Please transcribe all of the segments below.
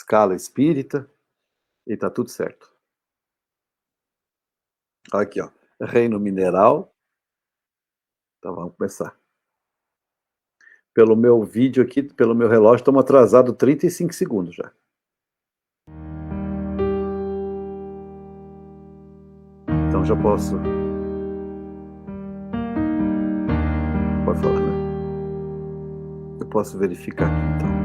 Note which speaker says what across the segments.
Speaker 1: escala espírita, e tá tudo certo. Aqui, ó, reino mineral. Então vamos começar. Pelo meu vídeo aqui, pelo meu relógio, estamos atrasados 35 segundos já. Então já posso. Pode falar, né? Eu posso verificar aqui, então.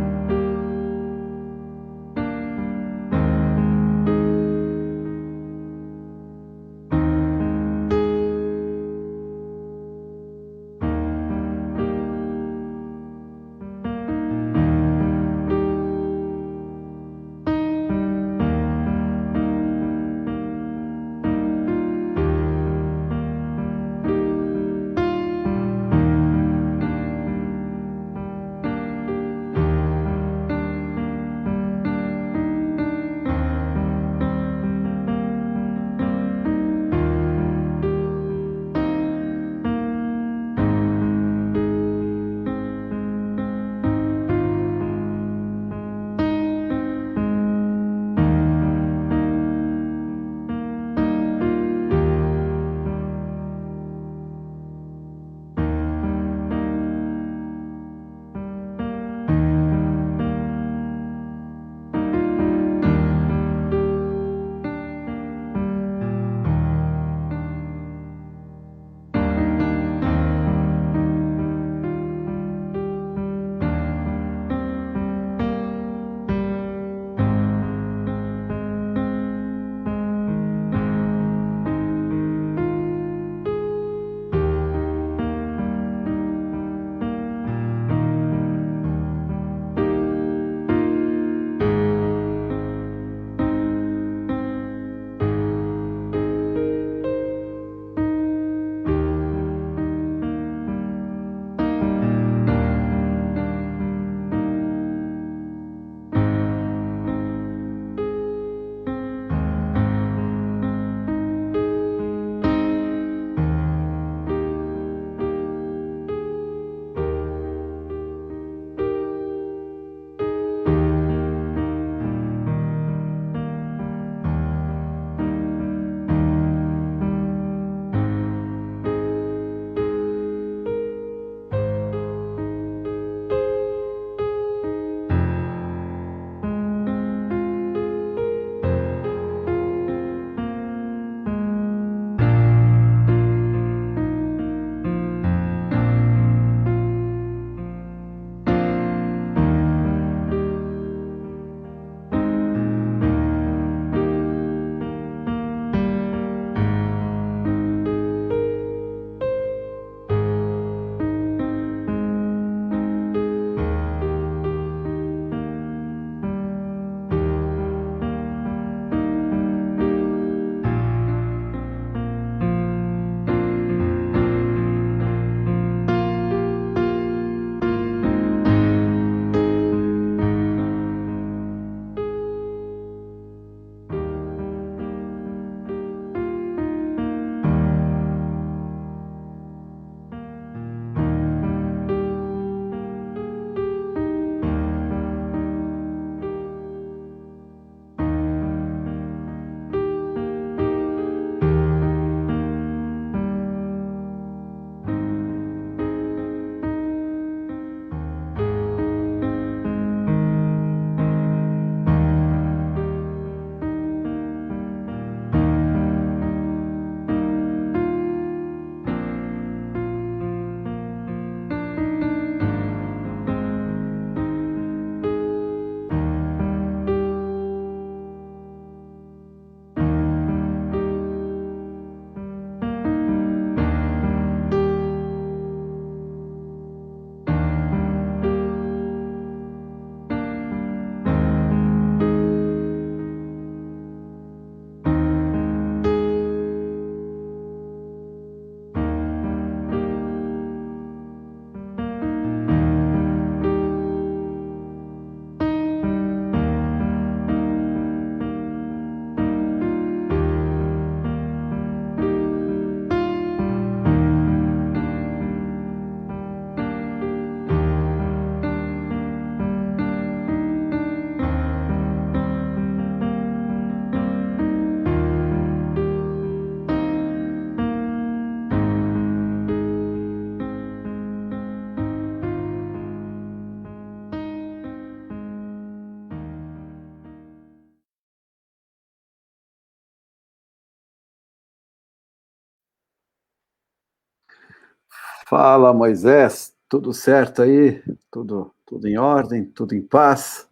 Speaker 1: Fala, Moisés, tudo certo aí? Tudo em ordem? Tudo em paz?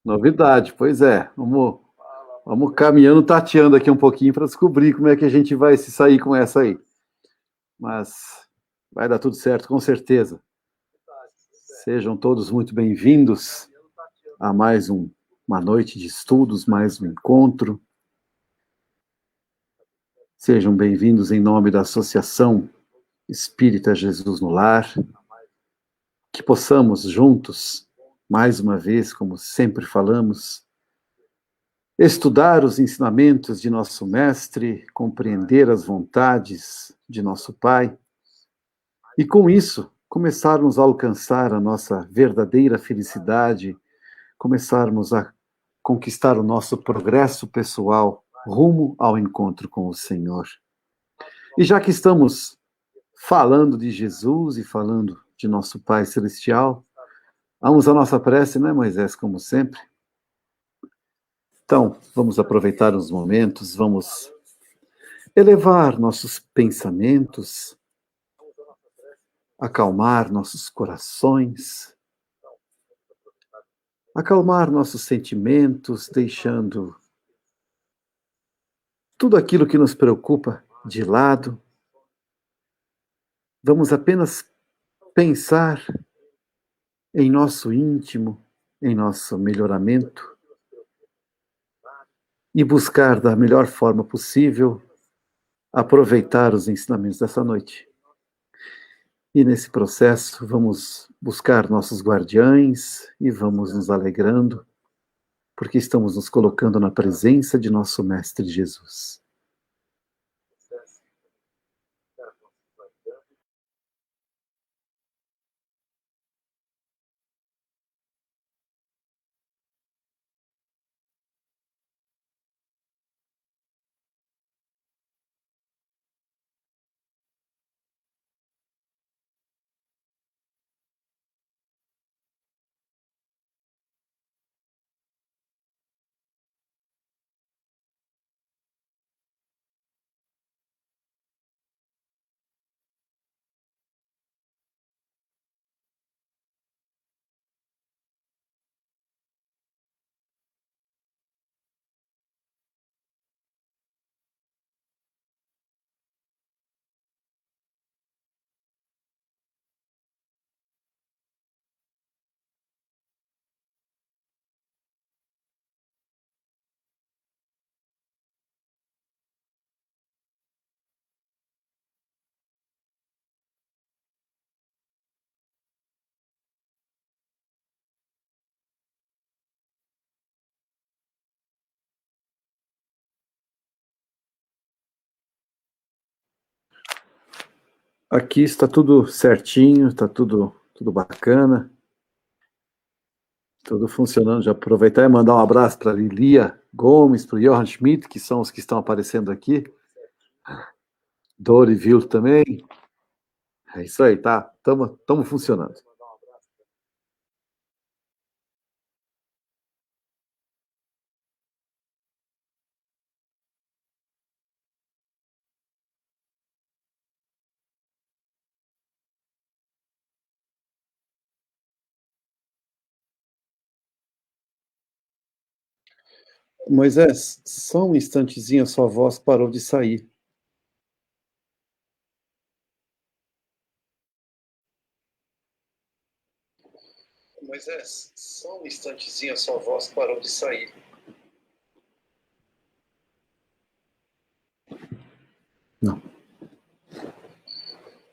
Speaker 1: Novidade, pois é. Vamos caminhando, tateando aqui um pouquinho para descobrir como é que a gente vai se sair com essa aí. Mas vai dar tudo certo, com certeza. Sejam todos muito bem-vindos a mais uma noite de estudos, mais um encontro. Sejam bem-vindos em nome da Associação Espírita Jesus no Lar. Que possamos juntos, mais uma vez, como sempre falamos, estudar os ensinamentos de nosso Mestre, compreender as vontades de nosso Pai e, com isso, começarmos a alcançar a nossa verdadeira felicidade, começarmos a conquistar o nosso progresso pessoal rumo ao encontro com o Senhor. E já que estamos falando de Jesus e falando de nosso Pai Celestial, vamos à nossa prece, né, Moisés, como sempre? Então, vamos aproveitar os momentos, vamos elevar nossos pensamentos, acalmar nossos corações, acalmar nossos sentimentos, deixando tudo aquilo que nos preocupa de lado. Vamos apenas pensar em nosso íntimo, em nosso melhoramento e buscar da melhor forma possível aproveitar os ensinamentos dessa noite. E nesse processo vamos buscar nossos guardiães e vamos nos alegrando, porque estamos nos colocando na presença de nosso Mestre Jesus. Aqui está tudo certinho, está tudo bacana, tudo funcionando. Já aproveitar e mandar um abraço para a Lilia Gomes, para o Johann Schmidt, que são os que estão aparecendo aqui. Dori viu também. É isso aí, tá? Estamos funcionando. Moisés, só um instantezinho, a sua voz parou de sair. Moisés, só um instantezinho, a sua voz parou de sair. Não.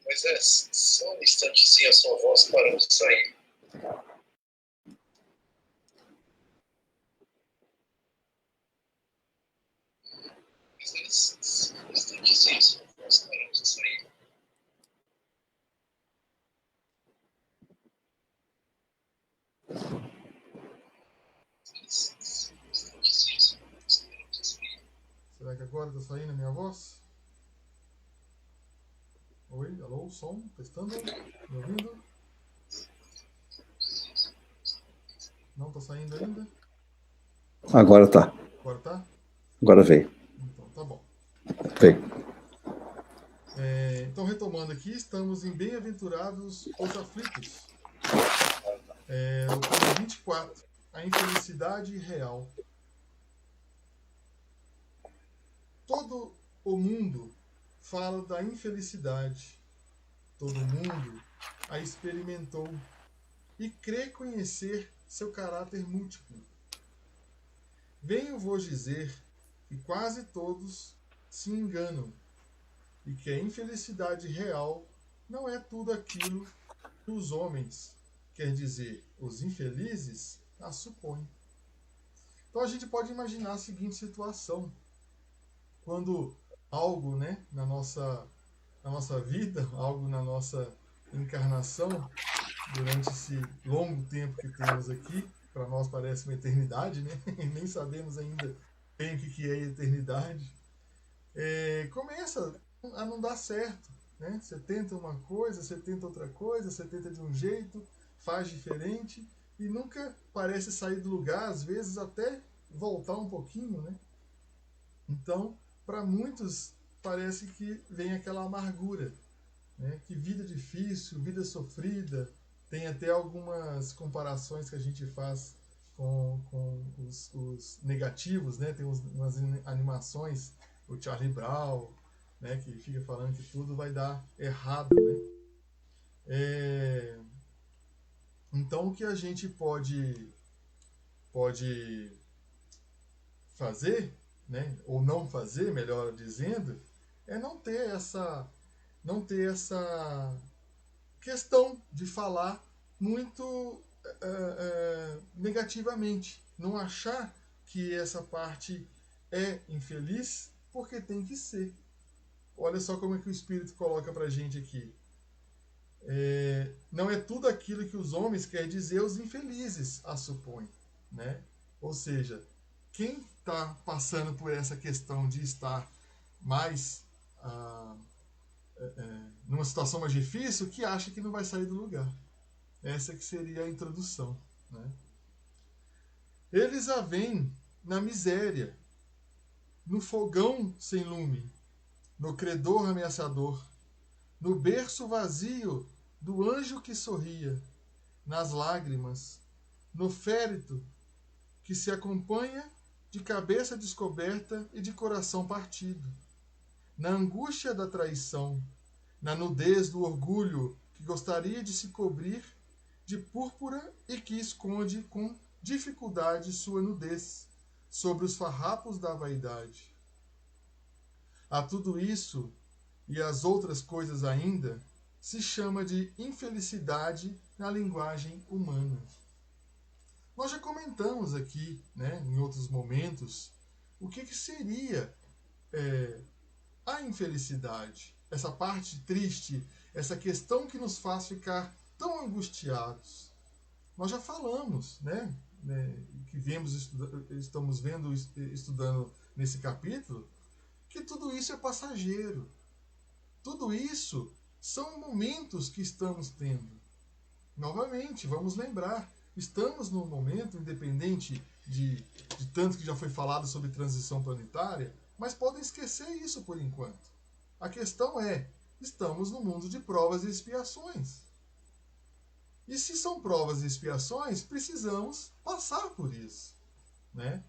Speaker 1: Moisés, só um instantezinho, a sua voz parou de sair. Moisés, só um instantezinho, a sua voz parou de sair.
Speaker 2: Será que agora está saindo a minha voz? Oi, alô, som, testando, me ouvindo? Não está saindo ainda?
Speaker 1: Agora tá.
Speaker 2: Agora tá?
Speaker 1: Agora veio.
Speaker 2: Então tá bom.
Speaker 1: Veio.
Speaker 2: Então, retomando aqui, estamos em Bem-aventurados os aflitos. O ponto 24, a infelicidade real. Todo o mundo fala da infelicidade. Todo mundo a experimentou e crê conhecer seu caráter múltiplo. Venho-vos dizer que quase todos se enganam e que a infelicidade real não é tudo aquilo que os homens, quer dizer, os infelizes, a supõem. Então a gente pode imaginar a seguinte situação: quando algo, né, na nossa vida, algo na nossa encarnação, durante esse longo tempo que temos aqui, para nós parece uma eternidade, né? E nem sabemos ainda bem o que é a eternidade, começa a não dar certo, né? Você tenta uma coisa, você tenta outra coisa, você tenta de um jeito, faz diferente e nunca parece sair do lugar, às vezes até voltar um pouquinho, né? Então, para muitos parece que vem aquela amargura, né? Que vida difícil, vida sofrida. Tem até algumas comparações que a gente faz com os negativos, né? Tem umas animações, o Charlie Brown, né? Que fica falando que tudo vai dar errado, né? Então, o que a gente pode fazer, né? Ou não fazer, melhor dizendo, é não ter essa questão de falar muito negativamente. Não achar que essa parte é infeliz porque tem que ser. Olha só como é que o Espírito coloca pra gente aqui. Não é tudo aquilo que os homens, quer dizer, os infelizes a supõem, né? Ou seja, quem está passando por essa questão de estar mais numa situação mais difícil, que acha que não vai sair do lugar. Essa que seria a introdução, né? Eles a veem na miséria, no fogão sem lume, no credor ameaçador, no berço vazio do anjo que sorria, nas lágrimas, no férito que se acompanha de cabeça descoberta e de coração partido, na angústia da traição, na nudez do orgulho que gostaria de se cobrir de púrpura e que esconde com dificuldade sua nudez sobre os farrapos da vaidade. A tudo isso e as outras coisas ainda se chama de infelicidade na linguagem humana. Nós já comentamos aqui, né, em outros momentos, o que seria a infelicidade, essa parte triste, essa questão que nos faz ficar tão angustiados. Nós já falamos, né, que estamos vendo, estudando nesse capítulo, que tudo isso é passageiro. Tudo isso são momentos que estamos tendo. Novamente, vamos lembrar, estamos num momento, independente de tanto que já foi falado sobre transição planetária, mas podem esquecer isso por enquanto. A questão é, estamos no mundo de provas e expiações. E se são provas e expiações, precisamos passar por isso, né?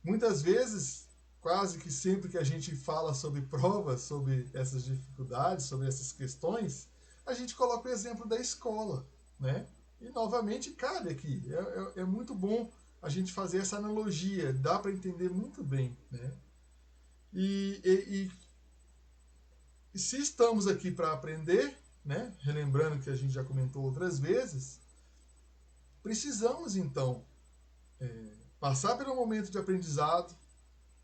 Speaker 2: Muitas vezes, quase que sempre que a gente fala sobre provas, sobre essas dificuldades, sobre essas questões, a gente coloca o exemplo da escola, né? E novamente cabe aqui. É muito bom a gente fazer essa analogia, dá para entender muito bem, né? E se estamos aqui para aprender, né? Relembrando que a gente já comentou outras vezes, precisamos então passar pelo momento de aprendizado,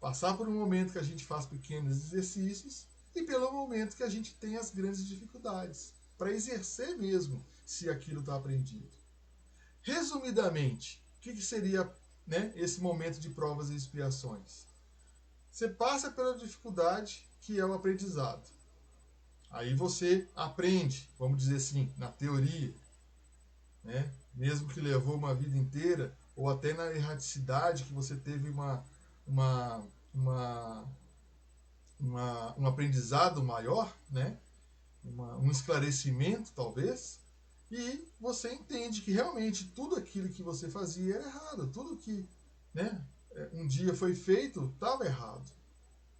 Speaker 2: passar por um momento que a gente faz pequenos exercícios e pelo momento que a gente tem as grandes dificuldades, para exercer mesmo se aquilo está aprendido. Resumidamente, o que seria, né, esse momento de provas e expiações? Você passa pela dificuldade que é o aprendizado. Aí você aprende, vamos dizer assim, na teoria, né? Mesmo que levou uma vida inteira, ou até na erraticidade que você teve um aprendizado maior, né? um esclarecimento, talvez, e você entende que realmente tudo aquilo que você fazia era errado, tudo que, né, um dia foi feito estava errado.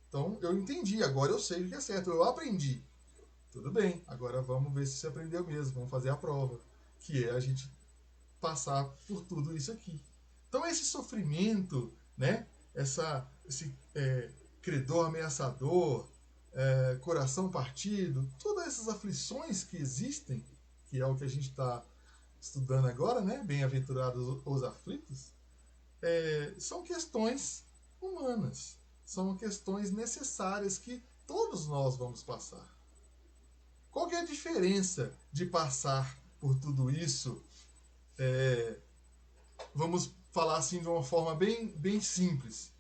Speaker 2: Então eu entendi, agora eu sei o que é certo, eu aprendi. Tudo bem, agora vamos ver se você aprendeu mesmo, vamos fazer a prova, que é a gente passar por tudo isso aqui. Então esse sofrimento, né, esse credor ameaçador, coração partido, todas essas aflições que existem, que é o que a gente está estudando agora, né, bem-aventurados os aflitos, são questões humanas, são questões necessárias que todos nós vamos passar. Qual que é a diferença de passar por tudo isso? Vamos falar assim de uma forma bem simples.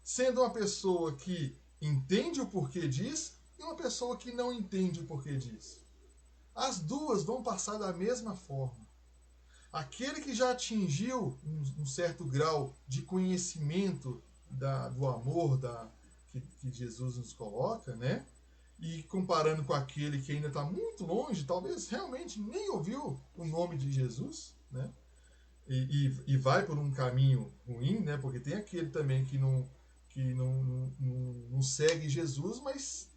Speaker 2: Sendo uma pessoa que entende o porquê disso e uma pessoa que não entende o porquê disso. As duas vão passar da mesma forma. Aquele que já atingiu um certo grau de conhecimento do amor que Jesus nos coloca, né? E comparando com aquele que ainda está muito longe, talvez realmente nem ouviu o nome de Jesus, né? E vai por um caminho ruim, né? Porque tem aquele também que não segue Jesus, mas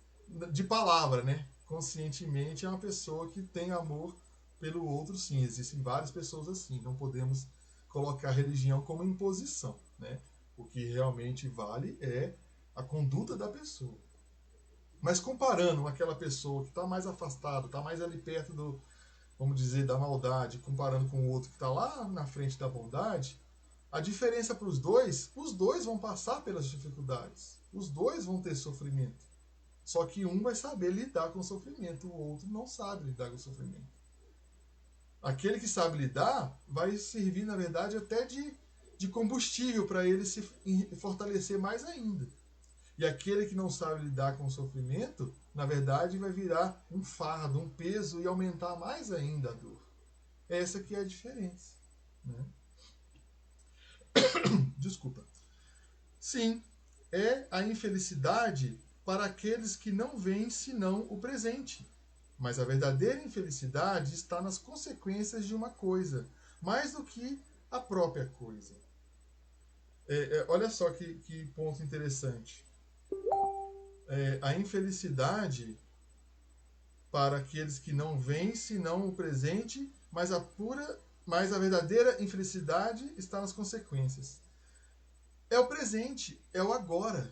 Speaker 2: de palavra, né? Conscientemente é uma pessoa que tem amor pelo outro, sim. Existem várias pessoas assim. Não podemos colocar a religião como imposição, né? O que realmente vale é a conduta da pessoa. Mas comparando aquela pessoa que está mais afastada, está mais ali perto vamos dizer, da maldade, comparando com o outro que está lá na frente da bondade, a diferença para os dois vão passar pelas dificuldades. Os dois vão ter sofrimento. Só que um vai saber lidar com o sofrimento, o outro não sabe lidar com o sofrimento. Aquele que sabe lidar vai servir, na verdade, até de combustível para ele se fortalecer mais ainda. E aquele que não sabe lidar com o sofrimento, na verdade, vai virar um fardo, um peso e aumentar mais ainda a dor. Essa que é a diferença. Né? Desculpa. Sim, é a infelicidade para aqueles que não veem senão o presente. Mas a verdadeira infelicidade está nas consequências de uma coisa, mais do que a própria coisa. Olha só que ponto interessante. A infelicidade para aqueles que não veem senão o presente, mas a verdadeira infelicidade está nas consequências. É o presente, é o agora.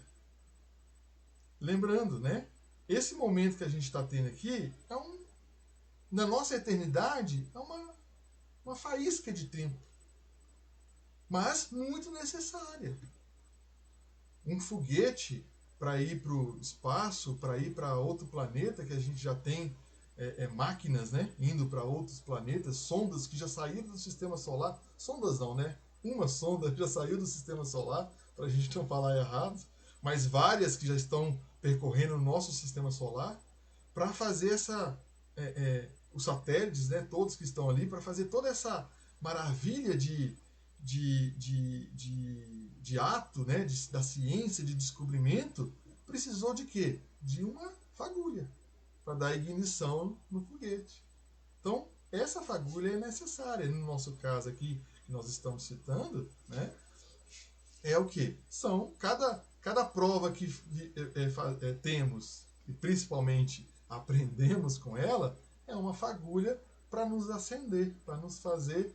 Speaker 2: Lembrando, né? Esse momento que a gente está tendo aqui na nossa eternidade é uma faísca de tempo, mas muito necessária. Um foguete para ir para o espaço, para ir para outro planeta, que a gente já tem máquinas, né, indo para outros planetas, sondas que já saíram do sistema solar, sondas não, né? Uma sonda já saiu do sistema solar, para a gente não falar errado, mas várias que já estão percorrendo o nosso sistema solar, para fazer os satélites, né, todos que estão ali, para fazer toda essa maravilha de ato, né, da ciência, de descobrimento, precisou de quê? De uma fagulha para dar ignição no foguete. Então, essa fagulha é necessária. No nosso caso aqui, que nós estamos citando, né, é o que? São cada prova que temos, e principalmente aprendemos com ela, é uma fagulha para nos acender, para nos fazer.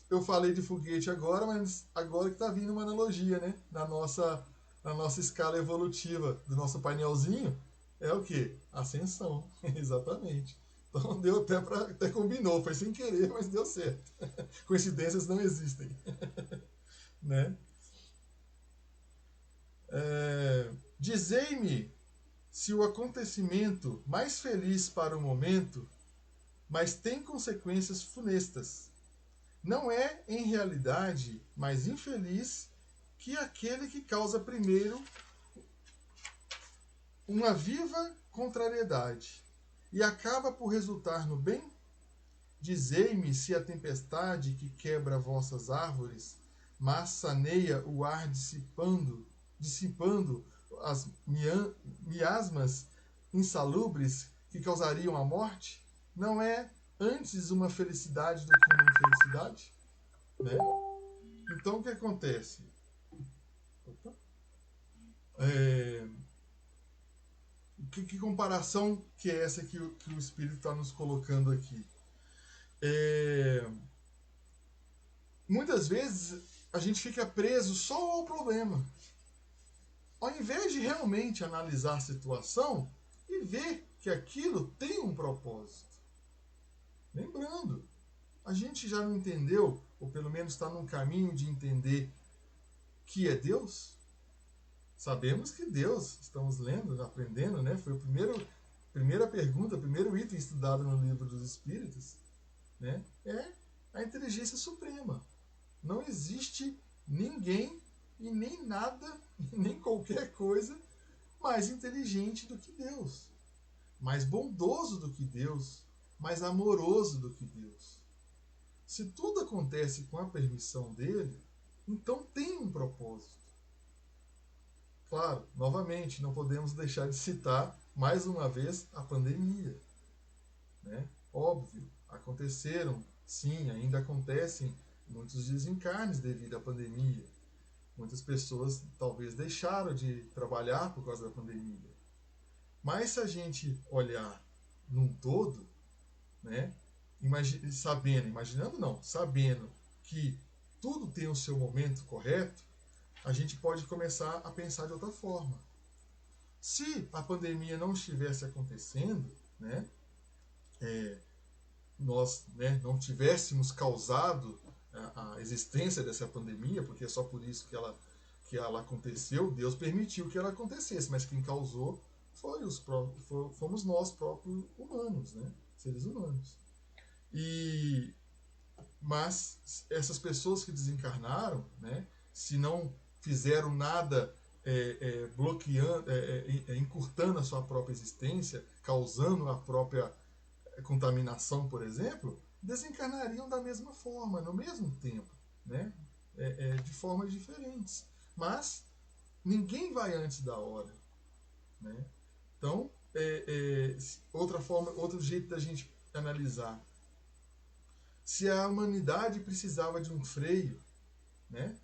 Speaker 2: Eu falei de foguete agora, mas agora que está vindo uma analogia, né? Na nossa escala evolutiva do nosso painelzinho, é o que? Ascensão, exatamente. Então deu até combinou, foi sem querer, mas deu certo. Coincidências não existem. Né? Dizei-me se o acontecimento mais feliz para o momento, mas tem consequências funestas, não é, em realidade, mais infeliz que aquele que causa primeiro uma viva contrariedade e acaba por resultar no bem? Dizei-me se a tempestade que quebra vossas árvores, mas saneia o ar dissipando as miasmas insalubres que causariam a morte, não é antes uma felicidade do que uma infelicidade? Né? Então, o que acontece? Que comparação que é essa que o Espírito está nos colocando aqui? Muitas vezes a gente fica preso só ao problema, ao invés de realmente analisar a situação e ver que aquilo tem um propósito. Lembrando, a gente já não entendeu, ou pelo menos está num caminho de entender que é Deus? Sabemos que Deus, estamos lendo, aprendendo, né? Foi a primeira pergunta, o primeiro item estudado no livro dos Espíritos, né? É a inteligência suprema. Não existe ninguém e nem nada, nem qualquer coisa mais inteligente do que Deus, mais bondoso do que Deus, mais amoroso do que Deus. Se tudo acontece com a permissão dele, então tem um propósito. Claro, novamente, não podemos deixar de citar mais uma vez a pandemia. Né? Óbvio, aconteceram, sim, ainda acontecem muitos desencarnes devido à pandemia. Muitas pessoas talvez deixaram de trabalhar por causa da pandemia. Mas se a gente olhar num todo, né, sabendo que tudo tem o seu momento correto, a gente pode começar a pensar de outra forma. Se a pandemia não estivesse acontecendo, né, nós, né, não tivéssemos causado a existência dessa pandemia, porque é só por isso que ela aconteceu, Deus permitiu que ela acontecesse, mas quem causou fomos nós próprios humanos, né, seres humanos. Mas essas pessoas que desencarnaram, né, se não fizeram nada bloqueando, encurtando a sua própria existência, causando a própria contaminação, por exemplo, desencarnariam da mesma forma, no mesmo tempo, né? De formas diferentes. Mas ninguém vai antes da hora. Né? Então, outro jeito da gente analisar. Se a humanidade precisava de um freio, né?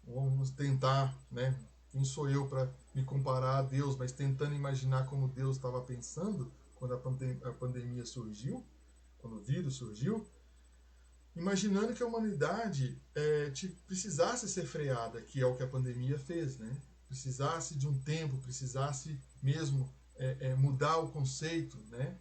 Speaker 2: Vamos tentar, né? Quem sou eu para me comparar a Deus, mas tentando imaginar como Deus estava pensando quando a pandemia surgiu, quando o vírus surgiu, imaginando que a humanidade precisasse ser freada, que é o que a pandemia fez, né? Precisasse de um tempo, precisasse mesmo mudar o conceito, né?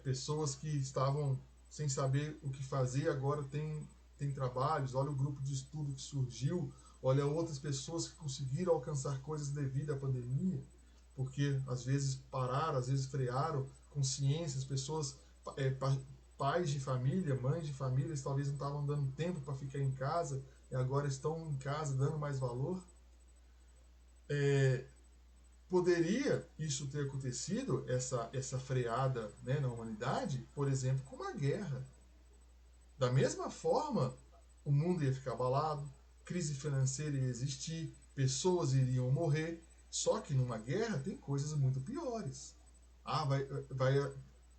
Speaker 2: Pessoas que estavam sem saber o que fazer agora tem trabalhos. Olha o grupo de estudo que surgiu, olha outras pessoas que conseguiram alcançar coisas devido à pandemia, porque às vezes pararam, às vezes frearam consciências, pessoas pais de família, mães de família, eles talvez não estavam dando tempo para ficar em casa e agora estão em casa dando mais valor. Poderia isso ter acontecido, essa freada, né, na humanidade, por exemplo, com uma guerra. Da mesma forma, o mundo ia ficar abalado, crise financeira ia existir, pessoas iriam morrer, só que numa guerra tem coisas muito piores. Vai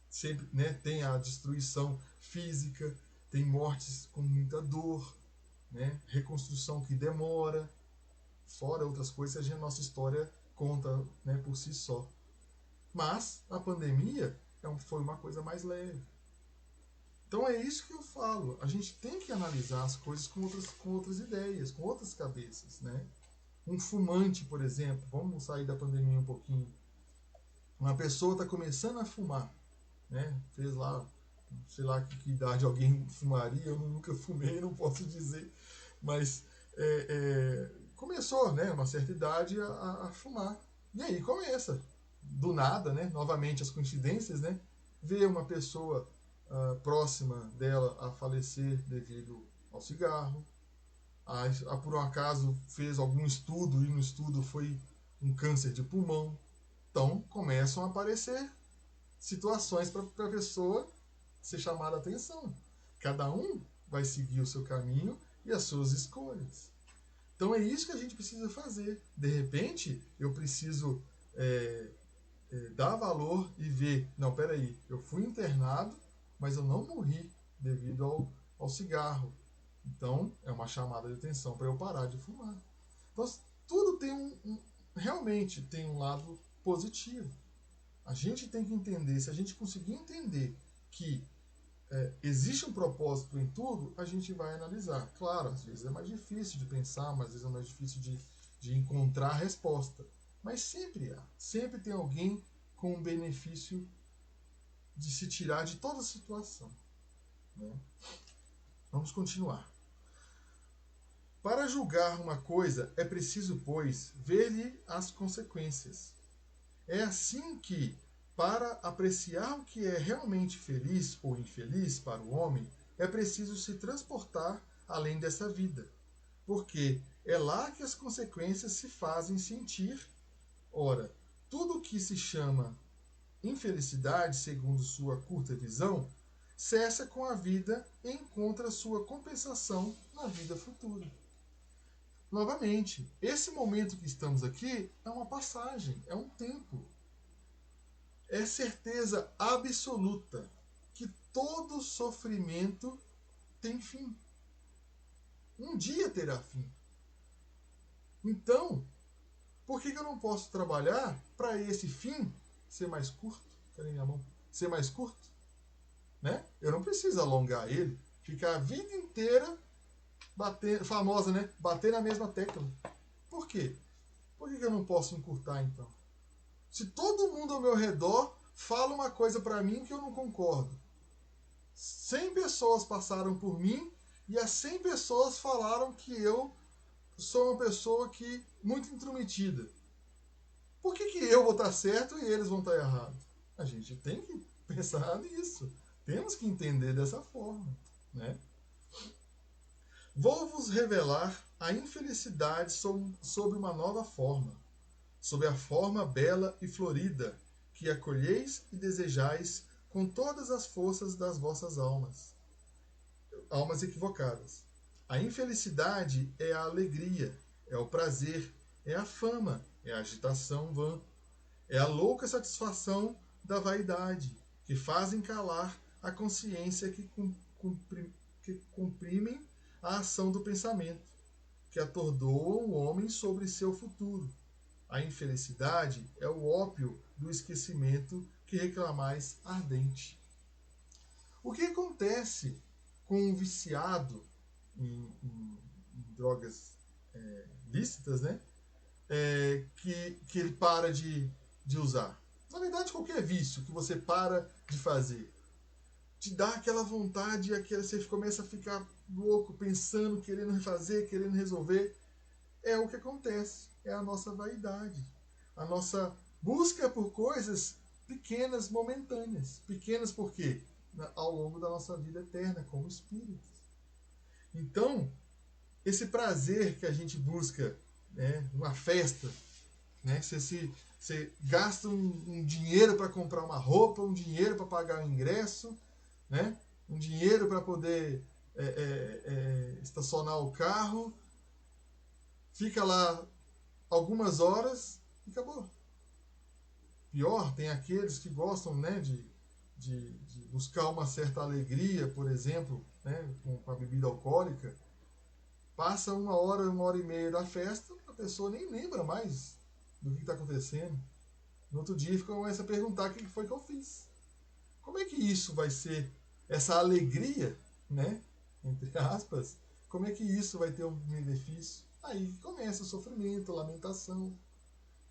Speaker 2: sempre, né, tem a destruição física, tem mortes com muita dor, né, reconstrução que demora, fora outras coisas que a nossa história conta, né, por si só. Mas a pandemia foi uma coisa mais leve. Então é isso que eu falo. A gente tem que analisar as coisas com outras ideias, com outras cabeças, né? Um fumante, por exemplo, vamos sair da pandemia um pouquinho. Uma pessoa está começando a fumar, né? Fez lá, sei lá que idade alguém fumaria, eu nunca fumei, não posso dizer, mas começou, né, uma certa idade a fumar. E aí começa, do nada, né, novamente as coincidências, né, ver uma pessoa próxima dela a falecer devido ao cigarro, por um acaso fez algum estudo e no estudo foi um câncer de pulmão. Então começam a aparecer situações para a pessoa ser chamada a atenção. Cada um vai seguir o seu caminho e as suas escolhas. Então é isso que a gente precisa fazer. De repente, eu preciso dar valor e ver, não, peraí, eu fui internado, mas eu não morri devido ao cigarro. Então, é uma chamada de atenção para eu parar de fumar. Então, tudo tem realmente tem um lado positivo. A gente tem que entender, se a gente conseguir entender que existe um propósito em tudo, a gente vai analisar. Claro, às vezes é mais difícil de pensar, às vezes é mais difícil de encontrar a resposta. Mas sempre há. Sempre tem alguém com o benefício de se tirar de toda a situação. Né? Vamos continuar. Para julgar uma coisa, é preciso, pois, ver-lhe as consequências. É assim que, para apreciar o que é realmente feliz ou infeliz para o homem, é preciso se transportar além dessa vida, porque é lá que as consequências se fazem sentir. Ora, tudo o que se chama infelicidade, segundo sua curta visão, cessa com a vida e encontra sua compensação na vida futura. Novamente, esse momento que estamos aqui é uma passagem, é um tempo. É certeza absoluta que todo sofrimento tem fim. Um dia terá fim. Então, por que eu não posso trabalhar para esse fim ser mais curto? Cadê minha mão? Ser mais curto? Né? Eu não preciso alongar ele, ficar a vida inteira bater, famosa, né? Bater na mesma tecla. Por quê? Por que eu não posso encurtar então? Se todo mundo ao meu redor fala uma coisa para mim que eu não concordo, 100 pessoas passaram por mim e as 100 pessoas falaram que eu sou uma pessoa que muito intrometida. Por que eu vou estar certo e eles vão estar errados? A gente tem que pensar nisso. Temos que entender dessa forma, né? Vou-vos revelar a infelicidade sob uma nova forma, sob a forma bela e florida, que acolheis e desejais com todas as forças das vossas almas. Almas equivocadas. A infelicidade é a alegria, é o prazer, é a fama, é a agitação vã, é a louca satisfação da vaidade, que fazem calar a consciência que comprimem a ação do pensamento, que atordoam o homem sobre seu futuro. A infelicidade é o ópio do esquecimento que reclamais ardente. O que acontece com um viciado em drogas lícitas, né? Que ele para de usar? Na verdade, qualquer vício que você para de fazer te dá aquela vontade, você começa a ficar louco, pensando, querendo refazer, querendo resolver. É o que acontece. É a nossa vaidade. A nossa busca por coisas pequenas, momentâneas. Pequenas por quê? Ao longo da nossa vida eterna, como espíritos. Então, esse prazer que a gente busca, né, uma festa, né, você gasta um dinheiro para comprar uma roupa, um dinheiro para pagar o ingresso, né, um dinheiro para poder estacionar o carro, fica lá algumas horas e acabou. Pior, tem aqueles que gostam, né, de buscar uma certa alegria, por exemplo, né, com a bebida alcoólica. Passa uma hora e meia da festa, a pessoa nem lembra mais do que está acontecendo. No outro dia começa a perguntar o que foi que eu fiz. Como é que isso vai ser, essa alegria, né, entre aspas, como é que isso vai ter um benefício? Aí começa o sofrimento, a lamentação.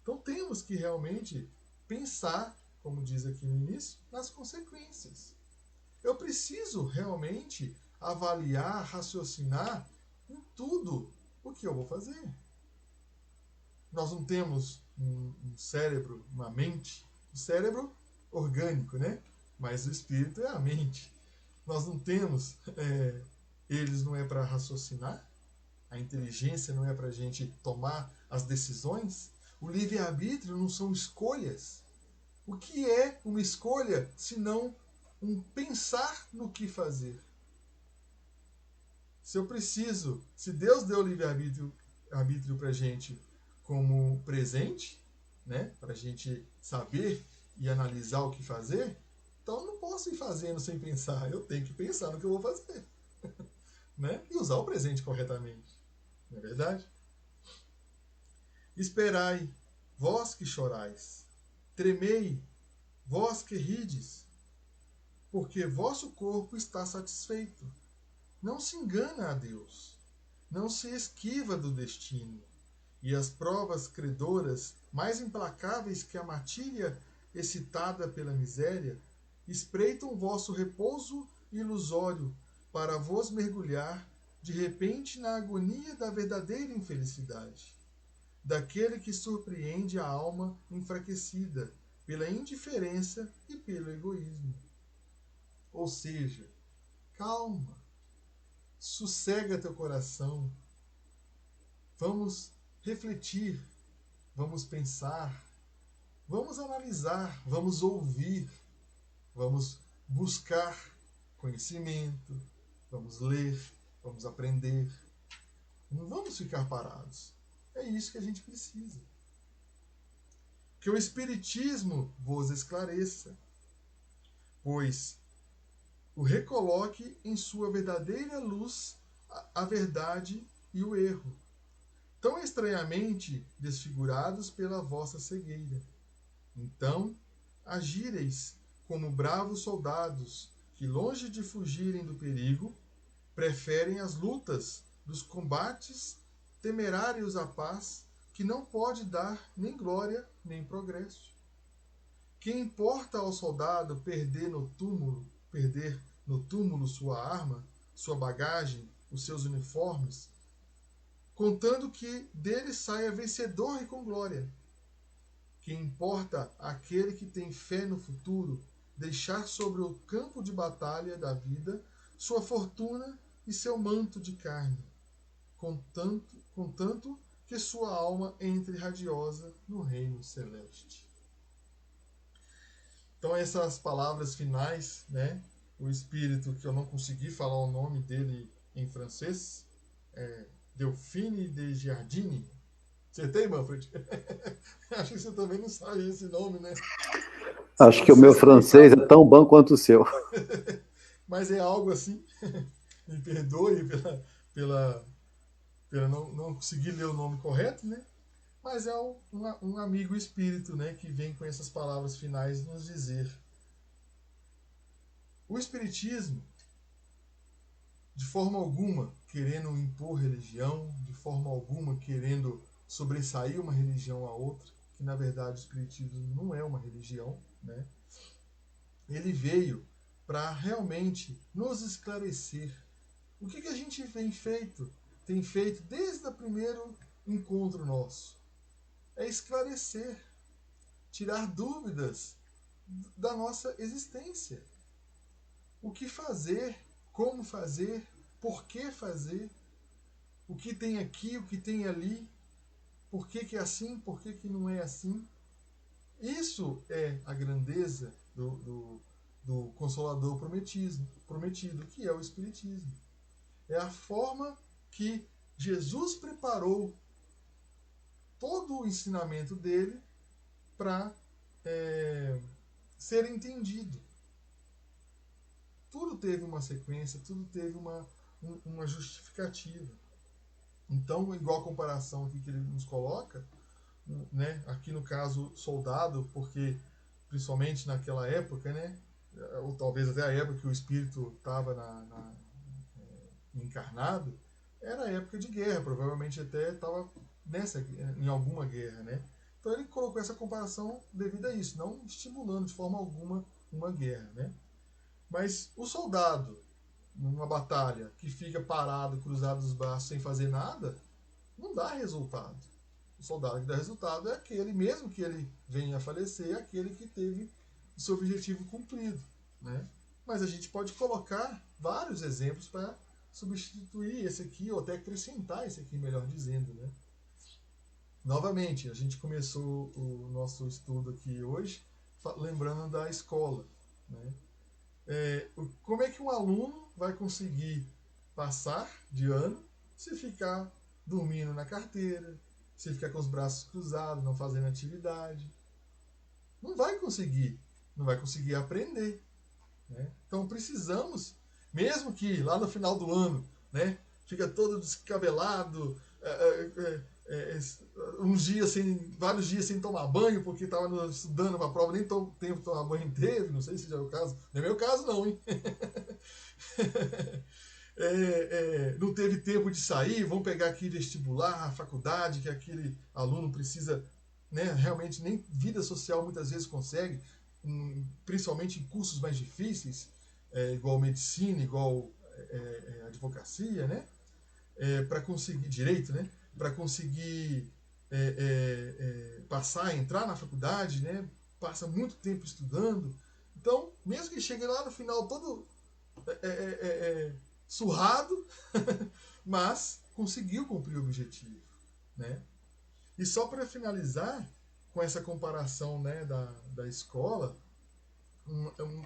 Speaker 2: Então temos que realmente pensar, como diz aqui no início, nas consequências. Eu preciso realmente avaliar, raciocinar em tudo o que eu vou fazer. Nós não temos um cérebro, uma mente, o cérebro orgânico, né? Mas o espírito é a mente. Nós não temos, eles não é para raciocinar, a inteligência não é para a gente tomar as decisões, o livre-arbítrio não são escolhas. O que é uma escolha se não um pensar no que fazer? Se eu se Deus deu o livre-arbítrio para a gente como presente, né, para a gente saber e analisar o que fazer, então eu não posso ir fazendo sem pensar, eu tenho que pensar no que eu vou fazer, né, e usar o presente corretamente, não é verdade? Esperai, vós que chorais, tremei, vós que rides, porque vosso corpo está satisfeito. Não se engana a Deus, não se esquiva do destino, e as provas credoras, mais implacáveis que a matilha excitada pela miséria, espreitam vosso repouso ilusório para vos mergulhar de repente na agonia da verdadeira infelicidade, daquele que surpreende a alma enfraquecida pela indiferença e pelo egoísmo. Ou seja, calma, sossega teu coração, vamos refletir, vamos pensar, vamos analisar, vamos ouvir, vamos buscar conhecimento, vamos ler, vamos aprender. Não vamos ficar parados. É isso que a gente precisa. Que o Espiritismo vos esclareça, pois o recoloque em sua verdadeira luz a verdade e o erro, tão estranhamente desfigurados pela vossa cegueira. Então, agireis como bravos soldados que, longe de fugirem do perigo, preferem as lutas dos combates temerários à paz, que não pode dar nem glória nem progresso. Que importa ao soldado perder no túmulo sua arma, sua bagagem, os seus uniformes, contando que dele saia vencedor e com glória. Que importa aquele que tem fé no futuro deixar sobre o campo de batalha da vida sua fortuna e seu manto de carne, contanto que sua alma entre radiosa no reino celeste. Então essas palavras finais, né? O espírito, que eu não consegui falar o nome dele em francês, é Delphine de Giardini. Acertei, Manfred? Acho que você também não sabe esse nome, né?
Speaker 1: Acho que o meu francês é tão bom quanto o seu.
Speaker 2: Mas é algo assim. Me perdoe pela não conseguir ler o nome correto, né? Mas é um amigo espírito, né, que vem com essas palavras finais nos dizer. O espiritismo, de forma alguma querendo impor religião, de forma alguma querendo sobressair uma religião a outra, que na verdade o espiritismo não é uma religião, né? Ele veio para realmente nos esclarecer. O que a gente tem feito desde o primeiro encontro nosso? É esclarecer, tirar dúvidas da nossa existência. O que fazer, como fazer, por que fazer, o que tem aqui, o que tem ali, por que é assim, por que não é assim. Isso é a grandeza do Consolador prometido, que é o Espiritismo. É a forma que Jesus preparou todo o ensinamento dele para ser entendido. Tudo teve uma sequência, tudo teve uma justificativa. Então, igual a comparação aqui que ele nos coloca, né, aqui no caso soldado, porque principalmente naquela época, né, ou talvez até a época que o espírito estava encarnado, era a época de guerra, provavelmente até estava em alguma guerra, né? Então ele colocou essa comparação devido a isso, não estimulando de forma alguma uma guerra, né? Mas o soldado, numa batalha, que fica parado, cruzado os braços, sem fazer nada, não dá resultado. O soldado que dá resultado é aquele, mesmo que ele venha a falecer, é aquele que teve o seu objetivo cumprido, né? Mas a gente pode colocar vários exemplos para substituir esse aqui, ou até acrescentar esse aqui, melhor dizendo, né? Novamente, a gente começou o nosso estudo aqui hoje lembrando da escola, né? Como é que um aluno vai conseguir passar de ano se ficar dormindo na carteira, se ficar com os braços cruzados, não fazendo atividade. Não vai conseguir aprender. Né? Então precisamos, mesmo que lá no final do ano, né, fica todo descabelado, vários dias sem tomar banho, porque estava estudando para a prova, nem todo tempo de tomar banho teve, não sei se já é o caso. Não é meu caso não, hein? Não teve tempo de sair, vamos pegar aqui vestibular, faculdade, que aquele aluno precisa, né, realmente nem vida social muitas vezes consegue, principalmente em cursos mais difíceis, igual medicina, igual advocacia, né? Para conseguir direito, né? Para conseguir passar, entrar na faculdade, né? Passa muito tempo estudando. Então, mesmo que chegue lá no final todo surrado, mas conseguiu cumprir o objetivo, né? E só para finalizar com essa comparação, né, da escola,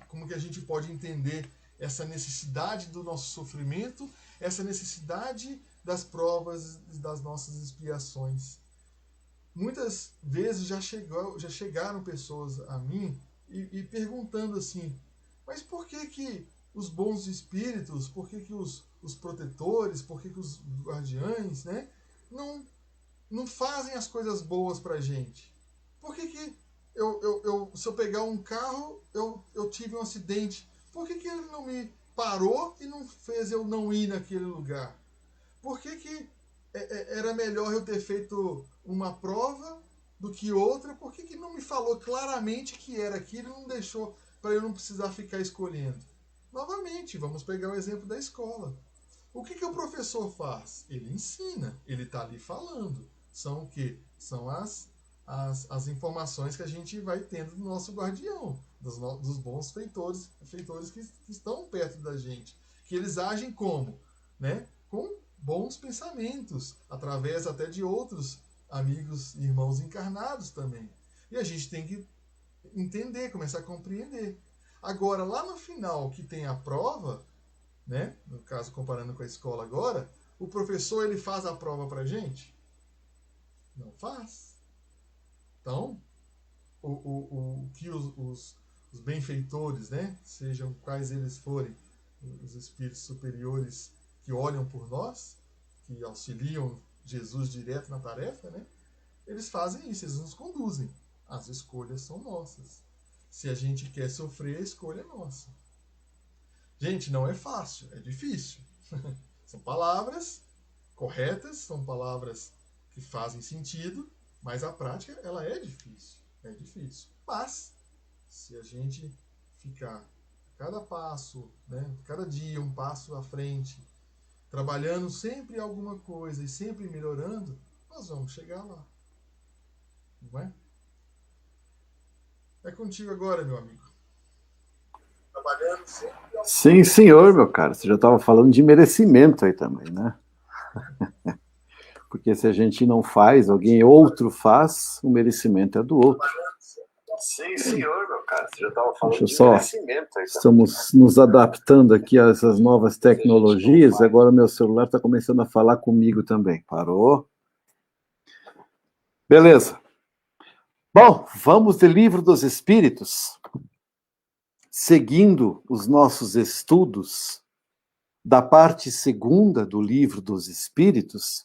Speaker 2: como que a gente pode entender essa necessidade do nosso sofrimento, essa necessidade das provas, das nossas expiações. Muitas vezes já chegaram pessoas a mim e perguntando assim, mas por que os bons espíritos, por que os protetores, por que os guardiães, né, não fazem as coisas boas pra gente? Por que se eu pegar um carro, eu tive um acidente, por que ele não me parou e não fez eu não ir naquele lugar? Por que era melhor eu ter feito uma prova do que outra? Por que não me falou claramente que era aquilo e não deixou para eu não precisar ficar escolhendo? Novamente, vamos pegar o exemplo da escola. O que o professor faz? Ele ensina, ele está ali falando. São o quê? São as informações que a gente vai tendo do nosso guardião, dos bons feitores que estão perto da gente. Que eles agem como? Né? Com bons pensamentos, através até de outros amigos e irmãos encarnados também. E a gente tem que entender, começar a compreender. Agora, lá no final, que tem a prova, né? No caso, comparando com a escola agora, o professor ele faz a prova pra gente? Não faz. Então, o que os benfeitores, né? Sejam quais eles forem, os espíritos superiores que olham por nós, que auxiliam Jesus direto na tarefa, né? Eles fazem isso, eles nos conduzem. As escolhas são nossas. Se a gente quer sofrer, a escolha é nossa. Gente, não é fácil, é difícil. São palavras corretas, são palavras que fazem sentido, mas a prática, ela é difícil. É difícil. Mas, se a gente ficar cada passo, né, cada dia um passo à frente, trabalhando sempre alguma coisa e sempre melhorando, nós vamos chegar lá. Não é? É contigo agora, meu amigo.
Speaker 1: Trabalhando sempre. Sim, senhor, meu cara. Você já estava falando de merecimento aí também, né? Porque se a gente não faz, alguém outro faz, o merecimento é do outro. Sim, senhor, meu cara. Você já estava falando de merecimento aí também. Estamos nos adaptando aqui a essas novas tecnologias. Agora meu celular está começando a falar comigo também. Parou? Beleza. Bom, vamos de Livro dos Espíritos. Seguindo os nossos estudos da parte segunda do Livro dos Espíritos,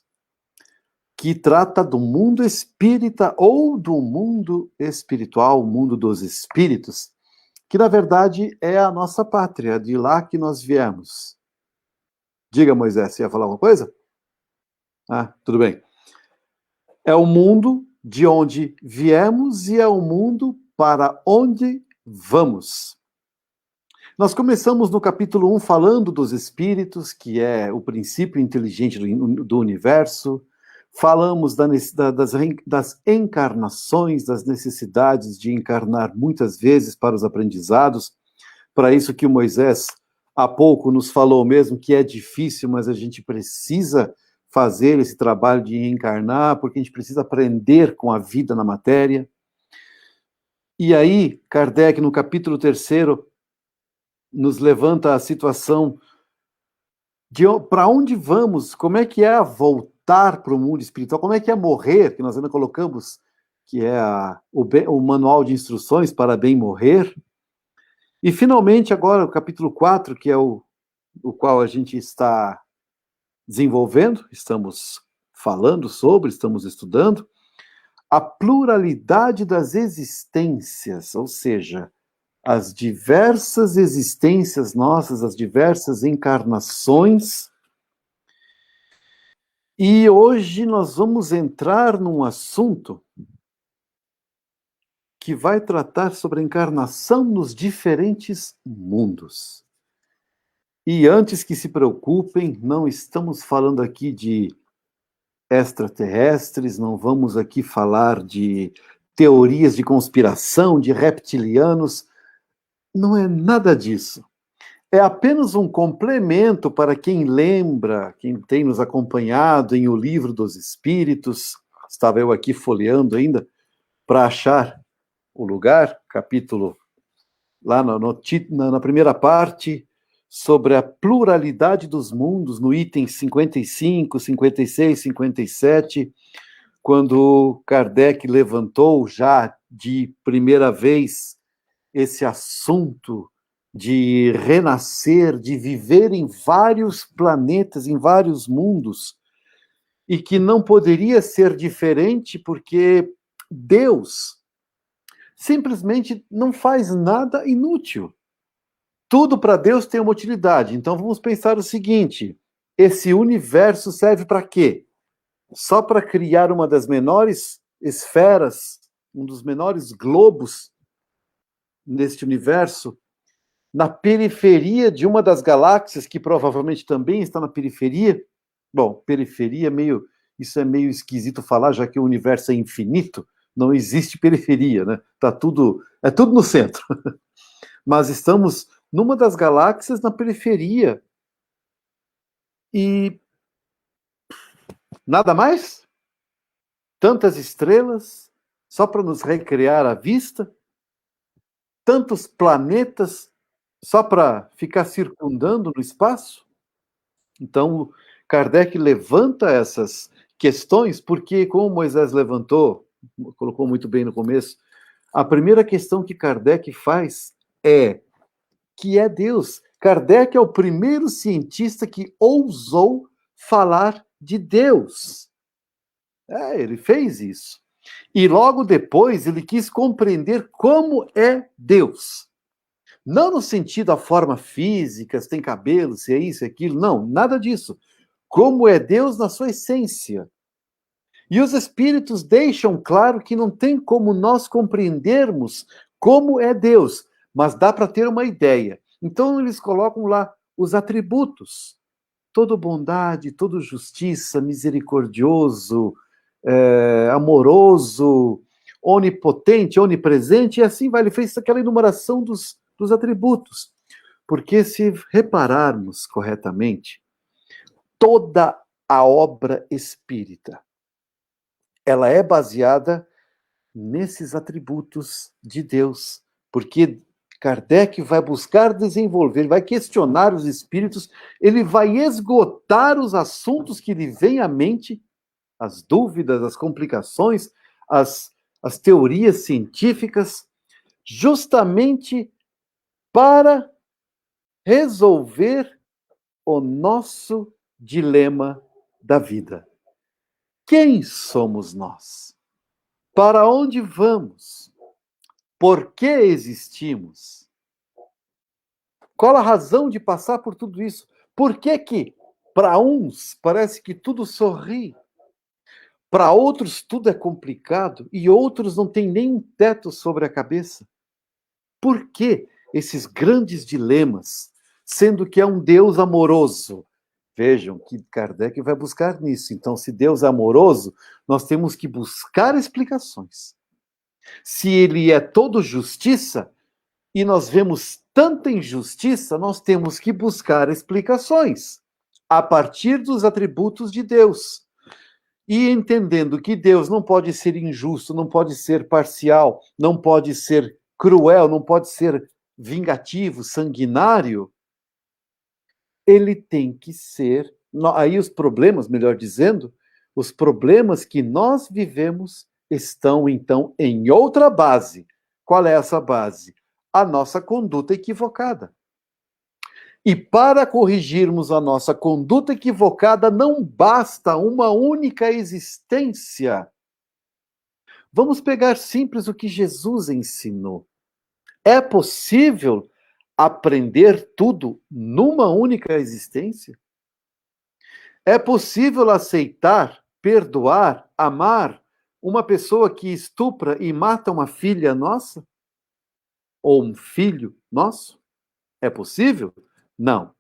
Speaker 1: que trata do mundo espírita ou do mundo espiritual, o mundo dos espíritos, que na verdade é a nossa pátria, de lá que nós viemos. Diga, Moisés, você ia falar alguma coisa? Ah, tudo bem. É o mundo de onde viemos e é o mundo para onde vamos. Nós começamos no capítulo 1 falando dos espíritos, que é o princípio inteligente do universo. Falamos das encarnações, das necessidades de encarnar muitas vezes para os aprendizados. Para isso que o Moisés há pouco nos falou mesmo, que é difícil, mas a gente precisa fazer esse trabalho de encarnar, porque a gente precisa aprender com a vida na matéria. E aí, Kardec, no capítulo 3º, nos levanta a situação de para onde vamos, como é que é a volta voltar para o mundo espiritual, como é que é morrer, que nós ainda colocamos, que é o manual de instruções para bem morrer. E, finalmente, agora, o capítulo 4, que é o qual a gente está desenvolvendo, estamos falando sobre, estamos estudando, a pluralidade das existências, ou seja, as diversas existências nossas, as diversas encarnações. E hoje nós vamos entrar num assunto que vai tratar sobre a encarnação nos diferentes mundos. E antes que se preocupem, não estamos falando aqui de extraterrestres, não vamos aqui falar de teorias de conspiração, de reptilianos, não é nada disso. É apenas um complemento para quem lembra, quem tem nos acompanhado em O Livro dos Espíritos. Estava eu aqui folheando para achar o lugar, capítulo, lá na primeira parte, sobre a pluralidade dos mundos, no item 55, 56, 57, quando Kardec levantou já de primeira vez esse assunto de renascer, de viver em vários planetas, em vários mundos, e que não poderia ser diferente porque Deus simplesmente não faz nada inútil. Tudo para Deus tem uma utilidade. Então vamos pensar o seguinte: esse universo serve para quê? Só para criar uma das menores esferas, um dos menores globos neste universo, na periferia de uma das galáxias, que provavelmente também está na periferia. Bom, periferia isso é meio esquisito falar, já que o universo é infinito, não existe periferia, né? É tudo no centro. Mas estamos numa das galáxias na periferia. E nada mais? Tantas estrelas, só para nos recriar a vista? Tantos planetas, só para ficar circundando no espaço? Então, Kardec levanta essas questões, porque, como Moisés colocou muito bem no começo, a primeira questão que Kardec faz é que é Deus. Kardec é o primeiro cientista que ousou falar de Deus. Ele fez isso. E logo depois ele quis compreender como é Deus. Não no sentido da forma física, se tem cabelo, se é isso, é aquilo. Não, nada disso. Como é Deus na sua essência. E os espíritos deixam claro que não tem como nós compreendermos como é Deus, mas dá para ter uma ideia. Então eles colocam lá os atributos. Toda bondade, toda justiça, misericordioso, amoroso, onipotente, onipresente, e assim vai. Ele fez aquela enumeração dos atributos. Porque se repararmos corretamente, toda a obra espírita, ela é baseada nesses atributos de Deus, porque Kardec vai buscar desenvolver, vai questionar os espíritos, ele vai esgotar os assuntos que lhe vêm à mente, as dúvidas, as complicações, as teorias científicas, justamente para resolver o nosso dilema da vida. Quem somos nós? Para onde vamos? Por que existimos? Qual a razão de passar por tudo isso? Por que para uns parece que tudo sorri, para outros tudo é complicado e outros não têm nem um teto sobre a cabeça? Por que esses grandes dilemas, sendo que é um Deus amoroso? Vejam que Kardec vai buscar nisso. Então, se Deus é amoroso, nós temos que buscar explicações. Se ele é todo justiça, e nós vemos tanta injustiça, nós temos que buscar explicações a partir dos atributos de Deus. E entendendo que Deus não pode ser injusto, não pode ser parcial, não pode ser cruel, não pode ser vingativo, sanguinário, ele tem que ser... Aí os problemas, melhor dizendo, Os problemas que nós vivemos estão, então, em outra base. Qual é essa base? A nossa conduta equivocada. E para corrigirmos a nossa conduta equivocada, não basta uma única existência. Vamos pegar simples o que Jesus ensinou. É possível aprender tudo numa única existência? É possível aceitar, perdoar, amar uma pessoa que estupra e mata uma filha nossa? Ou um filho nosso? É possível? Não.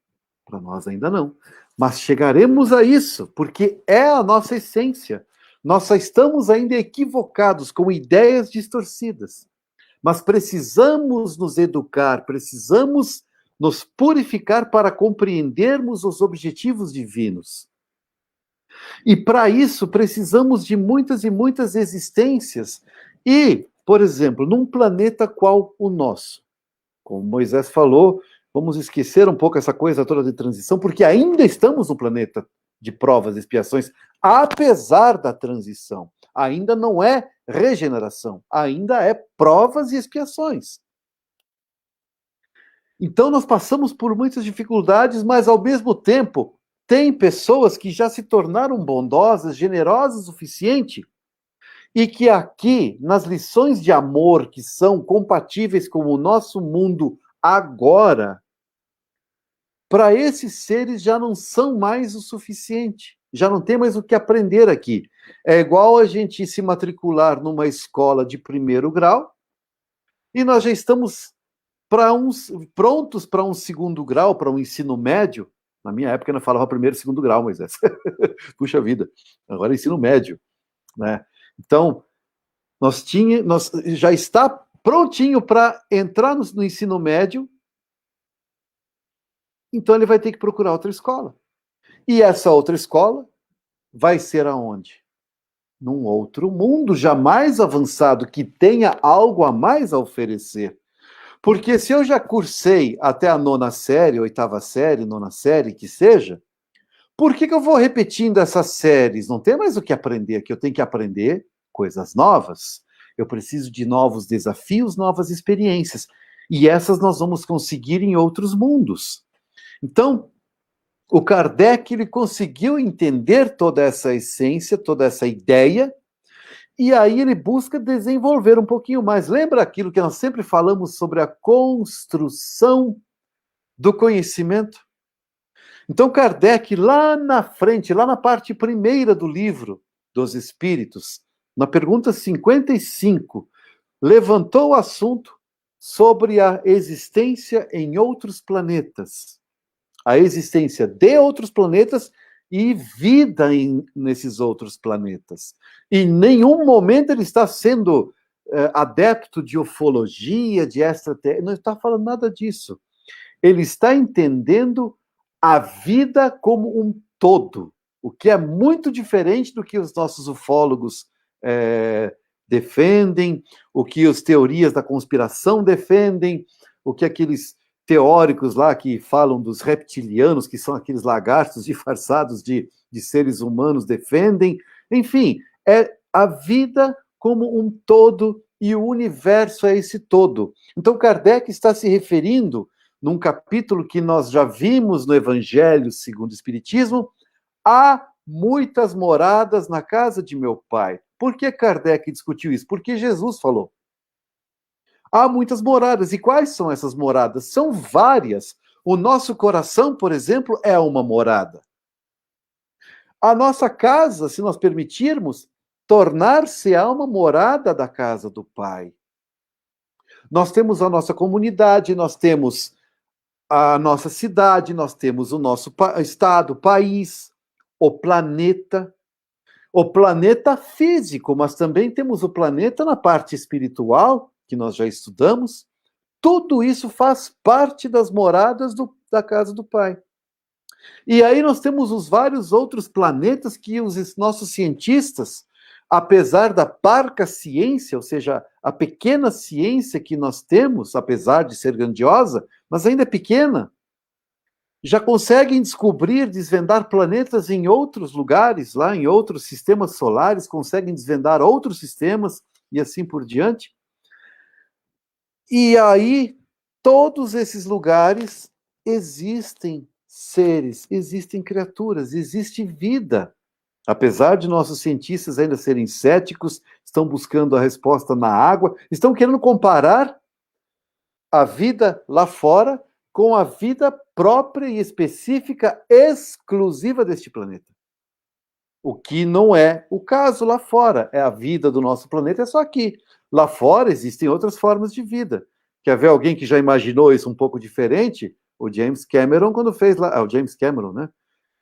Speaker 1: Para nós ainda não. Mas chegaremos a isso, porque é a nossa essência. Nós só estamos ainda equivocados, com ideias distorcidas. Mas precisamos nos educar, precisamos nos purificar para compreendermos os objetivos divinos. E para isso precisamos de muitas e muitas existências. E, por exemplo, num planeta qual o nosso, como Moisés falou, vamos esquecer um pouco essa coisa toda de transição, porque ainda estamos no planeta de provas e expiações, apesar da transição. Ainda não é regeneração, ainda é provas e expiações. Então nós passamos por muitas dificuldades, mas ao mesmo tempo tem pessoas que já se tornaram bondosas, generosas o suficiente, e que aqui, nas lições de amor que são compatíveis com o nosso mundo agora, para esses seres já não são mais o suficiente. Já não tem mais o que aprender aqui. É igual a gente se matricular numa escola de primeiro grau e nós já estamos prontos para um segundo grau, para um ensino médio. Na minha época eu não falava primeiro e segundo grau, Moisés. Puxa vida, agora é ensino médio, né? Então, nós já está prontinho para entrar no ensino médio, então ele vai ter que procurar outra escola. E essa outra escola vai ser aonde? Num outro mundo já mais avançado, que tenha algo a mais a oferecer. Porque se eu já cursei até a 9ª série, 8ª série, 9ª série, que seja, por que eu vou repetindo essas séries? Não tem mais o que aprender aqui, eu tenho que aprender coisas novas. Eu preciso de novos desafios, novas experiências. E essas nós vamos conseguir em outros mundos. Então, o Kardec ele conseguiu entender toda essa essência, toda essa ideia, e aí ele busca desenvolver um pouquinho mais. Lembra aquilo que nós sempre falamos sobre a construção do conhecimento? Então, Kardec, lá na frente, lá na parte primeira do livro dos Espíritos, na pergunta 55, levantou o assunto sobre a existência em outros planetas. A existência de outros planetas e vida nesses outros planetas. Em nenhum momento ele está sendo adepto de ufologia, de extraterrestre, não está falando nada disso. Ele está entendendo a vida como um todo, o que é muito diferente do que os nossos ufólogos defendem, o que as teorias da conspiração defendem, o que aqueles teóricos lá que falam dos reptilianos, que são aqueles lagartos disfarçados de seres humanos, defendem. Enfim, é a vida como um todo e o universo é esse todo. Então, Kardec está se referindo, num capítulo que nós já vimos no Evangelho segundo o Espiritismo, há muitas moradas na casa de meu Pai. Por que Kardec discutiu isso? Porque Jesus falou. Há muitas moradas. E quais são essas moradas? São várias. O nosso coração, por exemplo, é uma morada. A nossa casa, se nós permitirmos, tornar-se-á uma morada da casa do Pai. Nós temos a nossa comunidade, nós temos a nossa cidade, nós temos o nosso estado, país, o planeta físico, mas também temos o planeta na parte espiritual, que nós já estudamos. Tudo isso faz parte das moradas da casa do Pai. E aí nós temos os vários outros planetas que os nossos cientistas, apesar da parca ciência, ou seja, a pequena ciência que nós temos, apesar de ser grandiosa, mas ainda é pequena, já conseguem descobrir, desvendar planetas em outros lugares, lá em outros sistemas solares, conseguem desvendar outros sistemas e assim por diante. E aí, todos esses lugares existem seres, existem criaturas, existe vida. Apesar de nossos cientistas ainda serem céticos, estão buscando a resposta na água, estão querendo comparar a vida lá fora com a vida própria e específica, exclusiva deste planeta. O que não é o caso lá fora. É a vida do nosso planeta, é só aqui. Lá fora existem outras formas de vida. Quer ver alguém que já imaginou isso um pouco diferente? O James Cameron, quando fez lá... o James Cameron, né?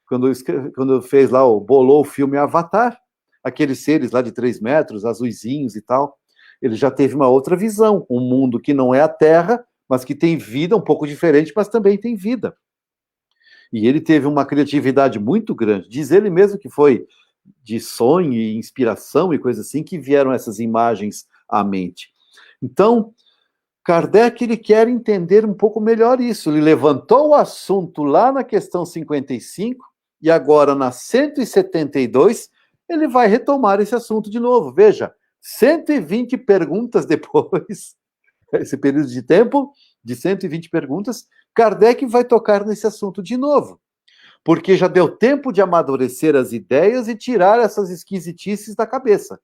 Speaker 1: Quando fez lá, bolou o filme Avatar, aqueles seres lá de 3 metros, azuizinhos e tal, ele já teve uma outra visão, um mundo que não é a Terra, mas que tem vida, um pouco diferente, mas também tem vida. E ele teve uma criatividade muito grande. Diz ele mesmo que foi de sonho e inspiração e coisa assim que vieram essas imagens à mente. Então, Kardec, ele quer entender um pouco melhor isso. Ele levantou o assunto lá na questão 55 e agora na 172 ele vai retomar esse assunto de novo. Veja, 120 perguntas depois, esse período de tempo de 120 perguntas, Kardec vai tocar nesse assunto de novo, porque já deu tempo de amadurecer as ideias e tirar essas esquisitices da cabeça.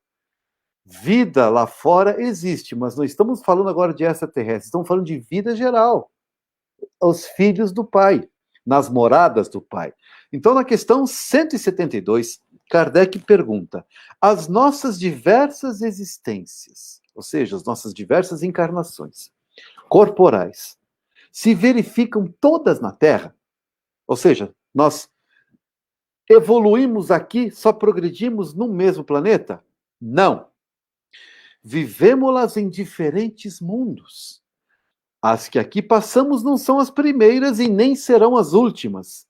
Speaker 1: Vida lá fora existe, mas não estamos falando agora de extraterrestres, estamos falando de vida geral. Os filhos do Pai, nas moradas do Pai. Então, na questão 172, Kardec pergunta: as nossas diversas existências, ou seja, as nossas diversas encarnações corporais, se verificam todas na Terra? Ou seja, nós evoluímos aqui, só progredimos no mesmo planeta? Não. Vivemos-las em diferentes mundos. As que aqui passamos não são as primeiras e nem serão as últimas.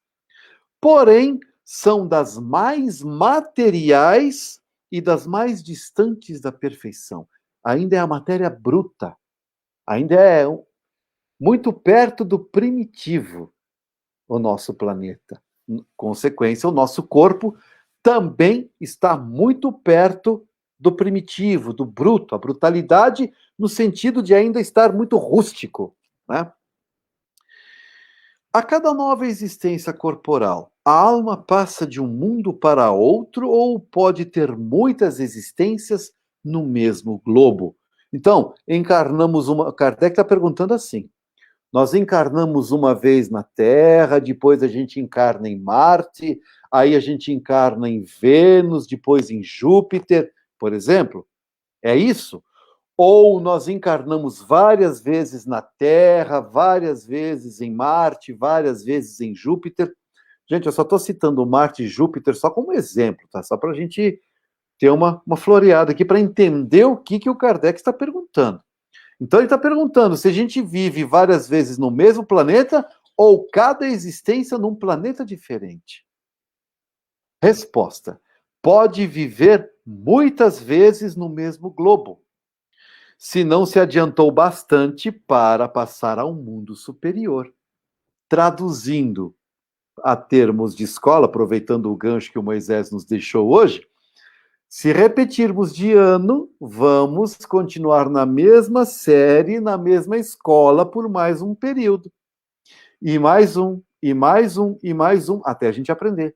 Speaker 1: Porém, são das mais materiais e das mais distantes da perfeição. Ainda é a matéria bruta. Ainda é muito perto do primitivo o nosso planeta. Consequência, o nosso corpo também está muito perto do primitivo, do bruto, a brutalidade no sentido de ainda estar muito rústico, né? A cada nova existência corporal, a alma passa de um mundo para outro ou pode ter muitas existências no mesmo globo? Então, encarnamos uma... Kardec está perguntando assim: nós encarnamos uma vez na Terra, depois a gente encarna em Marte, aí a gente encarna em Vênus, depois em Júpiter, por exemplo. É isso? Ou nós encarnamos várias vezes na Terra, várias vezes em Marte, várias vezes em Júpiter. Gente, eu só estou citando Marte e Júpiter só como exemplo, tá? Só para a gente ter uma floreada aqui para entender o que o Kardec está perguntando. Então ele está perguntando se a gente vive várias vezes no mesmo planeta ou cada existência num planeta diferente. Resposta: pode viver muitas vezes no mesmo globo, se não se adiantou bastante para passar a um mundo superior. Traduzindo a termos de escola, aproveitando o gancho que o Moisés nos deixou hoje, se repetirmos de ano, vamos continuar na mesma série, na mesma escola por mais um período. E mais um, e mais um, e mais um, até a gente aprender.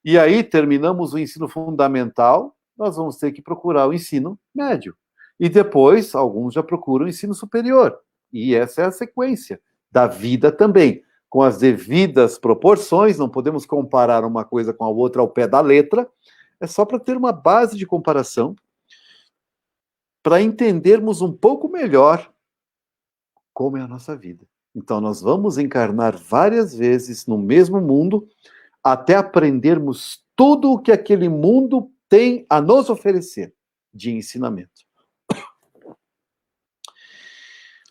Speaker 1: E aí, terminamos o ensino fundamental, nós vamos ter que procurar o ensino médio. E depois, alguns já procuram o ensino superior. E essa é a sequência da vida também. Com as devidas proporções, não podemos comparar uma coisa com a outra ao pé da letra, é só para ter uma base de comparação, para entendermos um pouco melhor como é a nossa vida. Então, nós vamos encarnar várias vezes no mesmo mundo, até aprendermos tudo o que aquele mundo tem a nos oferecer de ensinamento.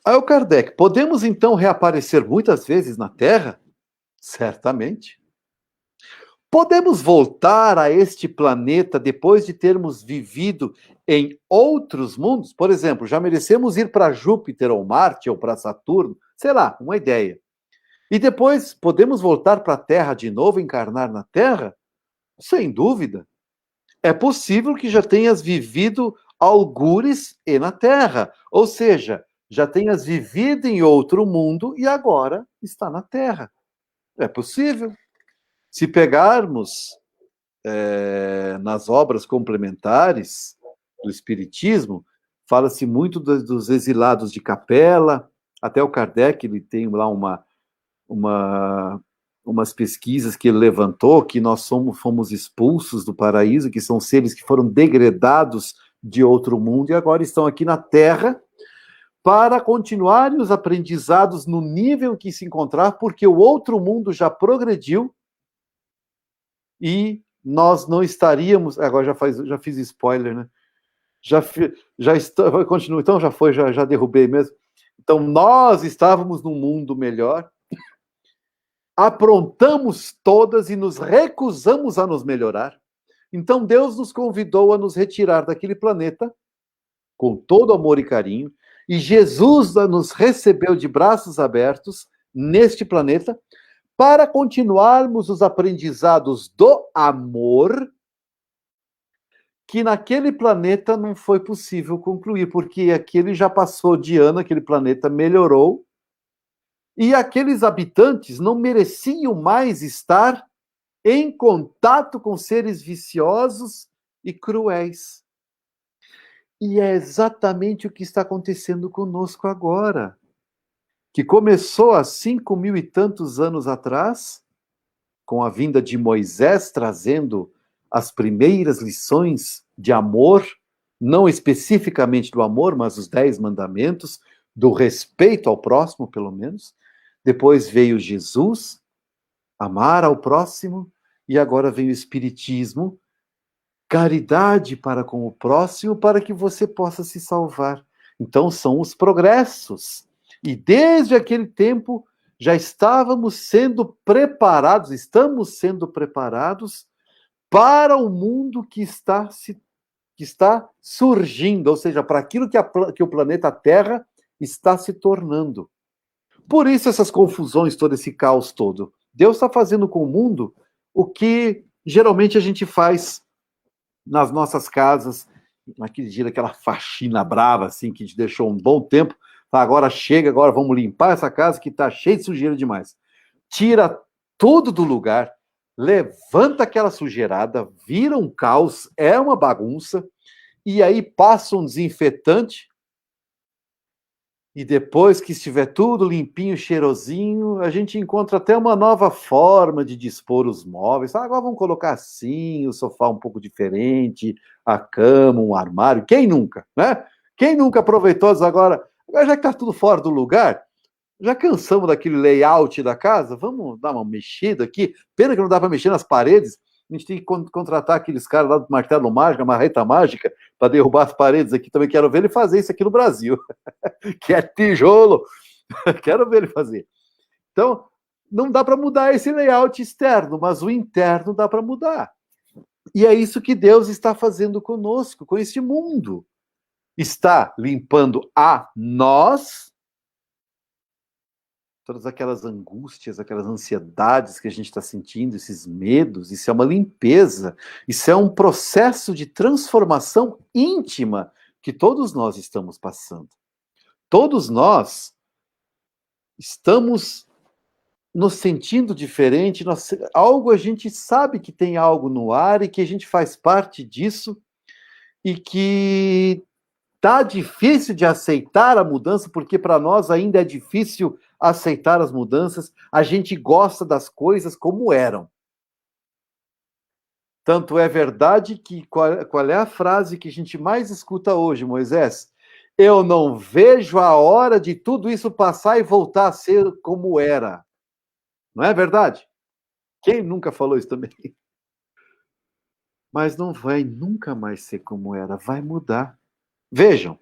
Speaker 1: Aí o Kardec: podemos então reaparecer muitas vezes na Terra? Certamente. Podemos voltar a este planeta depois de termos vivido em outros mundos? Por exemplo, já merecemos ir para Júpiter ou Marte ou para Saturno? Sei lá, uma ideia. E depois, podemos voltar para a Terra de novo, encarnar na Terra? Sem dúvida. É possível que já tenhas vivido algures e na Terra. Ou seja, já tenhas vivido em outro mundo e agora está na Terra. É possível. Se pegarmos nas obras complementares do Espiritismo, fala-se muito dos exilados de Capela, até o Kardec ele tem lá umas pesquisas que ele levantou, que nós fomos expulsos do paraíso, que são seres que foram degradados de outro mundo e agora estão aqui na Terra para continuarem os aprendizados no nível que se encontrar, porque o outro mundo já progrediu e nós não estaríamos. Agora já fiz spoiler, né? Já está, continua, então já foi, já derrubei mesmo. Então nós estávamos num mundo melhor, aprontamos todas e nos recusamos a nos melhorar. Então Deus nos convidou a nos retirar daquele planeta com todo amor e carinho, e Jesus nos recebeu de braços abertos neste planeta para continuarmos os aprendizados do amor que naquele planeta não foi possível concluir, porque aquele já passou de ano, aquele planeta melhorou, e aqueles habitantes não mereciam mais estar em contato com seres viciosos e cruéis. E é exatamente o que está acontecendo conosco agora, que começou há 5.000 e tantos anos atrás, com a vinda de Moisés trazendo as primeiras lições de amor, não especificamente do amor, mas os 10 mandamentos, do respeito ao próximo, pelo menos. Depois veio Jesus, amar ao próximo, e agora vem o Espiritismo, caridade para com o próximo, para que você possa se salvar. Então são os progressos. E desde aquele tempo já estamos sendo preparados para o mundo que está surgindo, ou seja, para aquilo que o planeta Terra está se tornando. Por isso essas confusões, todo esse caos todo. Deus está fazendo com o mundo o que geralmente a gente faz nas nossas casas, naquele dia daquela faxina brava, assim, que te deixou um bom tempo. Agora chega, agora vamos limpar essa casa que está cheia de sujeira demais. Tira tudo do lugar, levanta aquela sujeirada, vira um caos, é uma bagunça, e aí passa um desinfetante, e depois que estiver tudo limpinho, cheirosinho, a gente encontra até uma nova forma de dispor os móveis. Agora vamos colocar assim, o sofá um pouco diferente, a cama, um armário. Quem nunca, né? Quem nunca aproveitou agora já que está tudo fora do lugar, já cansamos daquele layout da casa, vamos dar uma mexida aqui. Pena que não dá para mexer nas paredes. A gente tem que contratar aqueles caras lá do martelo mágico, a marreta mágica, para derrubar as paredes aqui. Também quero ver ele fazer isso aqui no Brasil. Que é tijolo. Quero ver ele fazer. Então, não dá para mudar esse layout externo, mas o interno dá para mudar. E é isso que Deus está fazendo conosco, com este mundo. Está limpando a nós todas aquelas angústias, aquelas ansiedades que a gente está sentindo, esses medos. Isso é uma limpeza, isso é um processo de transformação íntima que todos nós estamos passando. Todos nós estamos nos sentindo diferente, algo a gente sabe que tem algo no ar e que a gente faz parte disso e que tá difícil de aceitar a mudança, porque para nós ainda é difícil aceitar as mudanças. A gente gosta das coisas como eram. Tanto é verdade que qual é a frase que a gente mais escuta hoje, Moisés? Eu não vejo a hora de tudo isso passar e voltar a ser como era. Não é verdade? Quem nunca falou isso também? Mas não vai nunca mais ser como era, vai mudar. Vejam,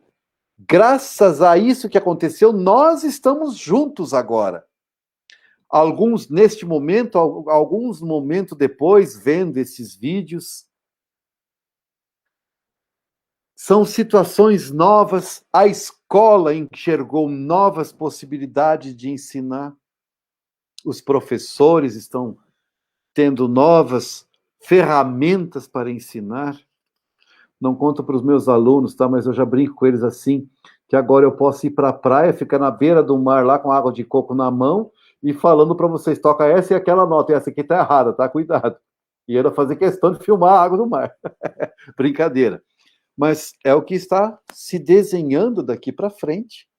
Speaker 1: graças a isso que aconteceu, nós estamos juntos agora. Alguns neste momento, alguns momentos depois, vendo esses vídeos. São situações novas, a escola enxergou novas possibilidades de ensinar. os professores estão tendo novas ferramentas para ensinar. Não conto para os meus alunos, tá? Mas eu já brinco com eles assim, que agora eu posso ir para a praia, ficar na beira do mar lá com água de coco na mão e falando para vocês, toca essa e aquela nota, e essa aqui tá errada, tá? Cuidado. E eu fazer questão de filmar a água do mar. Brincadeira. Mas é o que está se desenhando daqui para frente,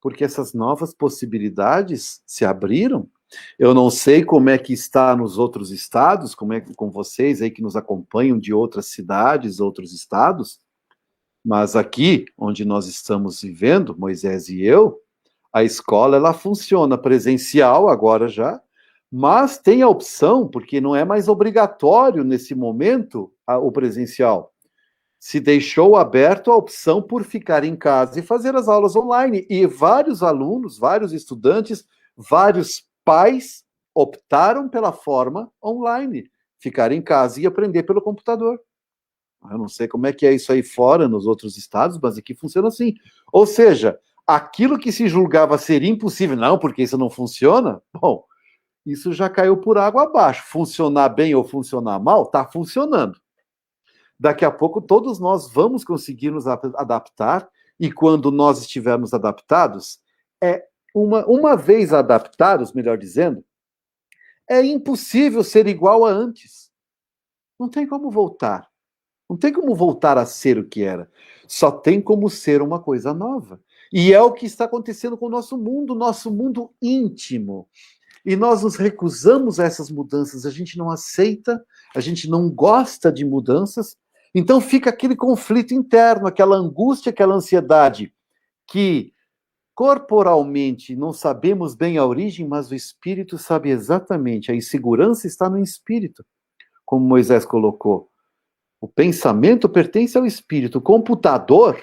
Speaker 1: porque essas novas possibilidades se abriram. Eu não sei como é que está nos outros estados, como é que com vocês aí que nos acompanham de outras cidades, outros estados, mas aqui, onde nós estamos vivendo, Moisés e eu, a escola ela funciona presencial agora já, mas tem a opção, porque não é mais obrigatório nesse momento o presencial. Se deixou aberto a opção por ficar em casa e fazer as aulas online. E vários alunos, vários estudantes, vários pais optaram pela forma online, ficar em casa e aprender pelo computador. Eu não sei como é que é isso aí fora, nos outros estados, mas aqui funciona assim. Ou seja, aquilo que se julgava ser impossível, não, porque isso não funciona, bom, isso já caiu por água abaixo. Funcionar bem ou funcionar mal, está funcionando. Daqui a pouco todos nós vamos conseguir nos adaptar, e quando nós estivermos adaptados, uma vez adaptados, melhor dizendo, é impossível ser igual a antes. Não tem como voltar. Não tem como voltar a ser o que era. Só tem como ser uma coisa nova. E é o que está acontecendo com o nosso mundo íntimo. E nós nos recusamos a essas mudanças, a gente não aceita, a gente não gosta de mudanças, então fica aquele conflito interno, aquela angústia, aquela ansiedade, que corporalmente não sabemos bem a origem, mas o espírito sabe exatamente, a insegurança está no espírito, como Moisés colocou. O pensamento pertence ao espírito, o computador,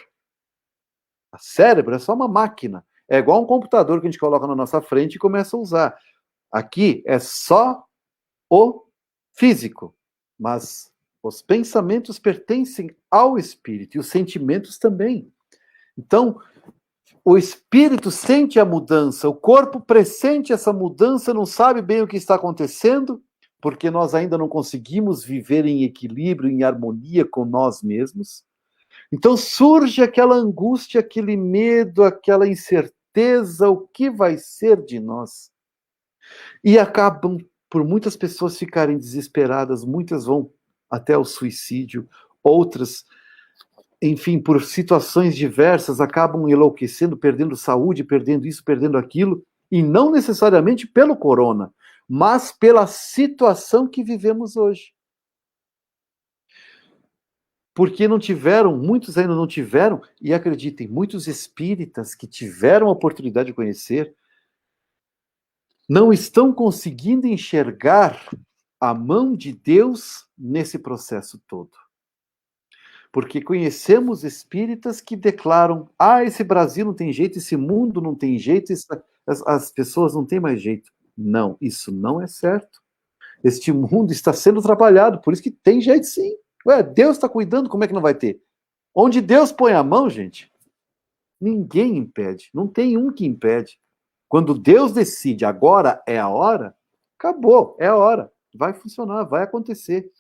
Speaker 1: o cérebro é só uma máquina, é igual um computador que a gente coloca na nossa frente e começa a usar. Aqui é só o físico, mas os pensamentos pertencem ao espírito e os sentimentos também. Então, o espírito sente a mudança, o corpo pressente essa mudança, não sabe bem o que está acontecendo, porque nós ainda não conseguimos viver em equilíbrio, em harmonia com nós mesmos. Então surge aquela angústia, aquele medo, aquela incerteza, o que vai ser de nós? E acabam por muitas pessoas ficarem desesperadas, muitas vão até o suicídio, outras, enfim, por situações diversas, acabam enlouquecendo, perdendo saúde, perdendo isso, perdendo aquilo, e não necessariamente pelo corona, mas pela situação que vivemos hoje. Porque não tiveram, muitos ainda não tiveram, e acreditem, muitos espíritas que tiveram a oportunidade de conhecer, não estão conseguindo enxergar a mão de Deus nesse processo todo. Porque conhecemos espíritas que declaram, esse Brasil não tem jeito, esse mundo não tem jeito, as pessoas não têm mais jeito. Não, isso não é certo. Este mundo está sendo trabalhado, por isso que tem jeito sim. Ué, Deus está cuidando, como é que não vai ter? Onde Deus põe a mão, gente, ninguém impede, não tem um que impede. Quando Deus decide, agora é a hora, acabou, é a hora. Vai funcionar, vai acontecer.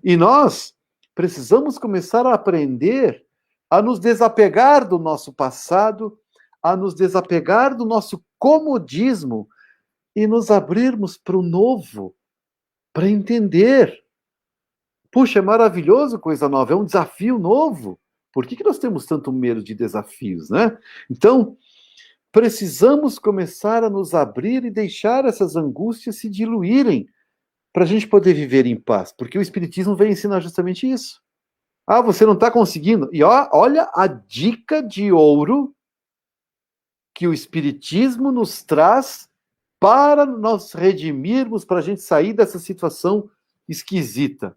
Speaker 1: E nós precisamos começar a aprender a nos desapegar do nosso passado, a nos desapegar do nosso comodismo e nos abrirmos para o novo, para entender. Puxa, é maravilhoso coisa nova, é um desafio novo. Por que nós temos tanto medo de desafios, né? Então, precisamos começar a nos abrir e deixar essas angústias se diluírem para a gente poder viver em paz, porque o Espiritismo vem ensinar justamente isso. Você não está conseguindo? E olha a dica de ouro que o Espiritismo nos traz para nós redimirmos, para a gente sair dessa situação esquisita,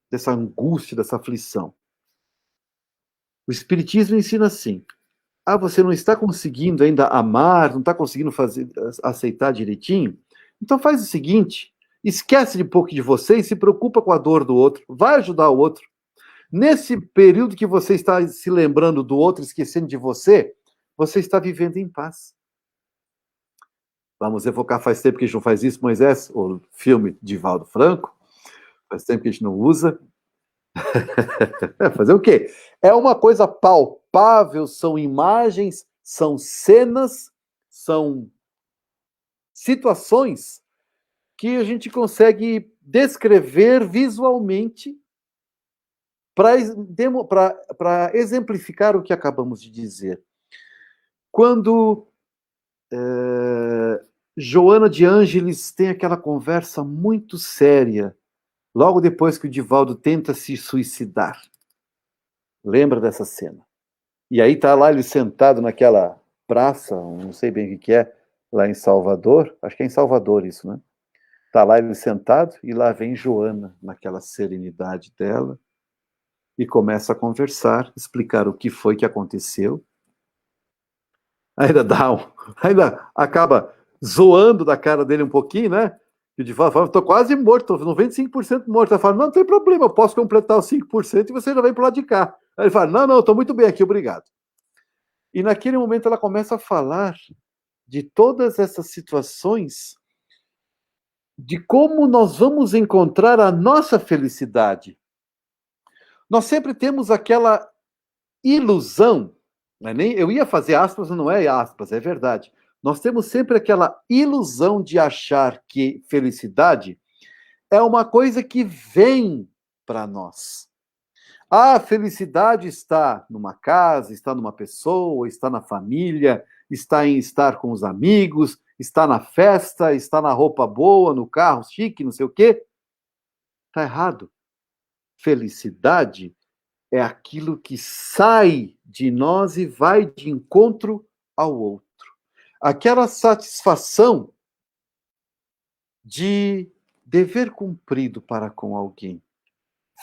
Speaker 1: dessa angústia, dessa aflição. O Espiritismo ensina assim: você não está conseguindo ainda amar, não está conseguindo aceitar direitinho? Então faz o seguinte, esquece de um pouco de você e se preocupa com a dor do outro, vai ajudar o outro. Nesse período que você está se lembrando do outro, esquecendo de você, você está vivendo em paz. Vamos evocar, faz tempo que a gente não faz isso, Moisés, o filme de Valdo Franco, faz tempo que a gente não usa. Fazer o quê? É uma coisa palpável, são imagens, são cenas, são situações que a gente consegue descrever visualmente para exemplificar o que acabamos de dizer. Quando Joana de Ângeles tem aquela conversa muito séria, logo depois que o Divaldo tenta se suicidar. Lembra dessa cena? E aí tá lá ele sentado naquela praça, não sei bem o que é, lá em Salvador, acho que é em Salvador isso, né? Tá lá ele sentado e lá vem Joana, naquela serenidade dela, e começa a conversar, explicar o que foi que aconteceu. Ainda acaba zoando da cara dele um pouquinho, né? E de fala, estou quase morto, estou 95% morto. Ela fala, não tem problema, eu posso completar os 5% e você já vem para o lado de cá. Aí ele fala, não, estou muito bem aqui, obrigado. E naquele momento ela começa a falar de todas essas situações, de como nós vamos encontrar a nossa felicidade. Nós sempre temos aquela ilusão, não é nem, eu ia fazer aspas, não é aspas, é verdade. Nós temos sempre aquela ilusão de achar que felicidade é uma coisa que vem para nós. A felicidade está numa casa, está numa pessoa, está na família, está em estar com os amigos, está na festa, está na roupa boa, no carro chique, não sei o quê. Está errado. Felicidade é aquilo que sai de nós e vai de encontro ao outro. Aquela satisfação de dever cumprido para com alguém.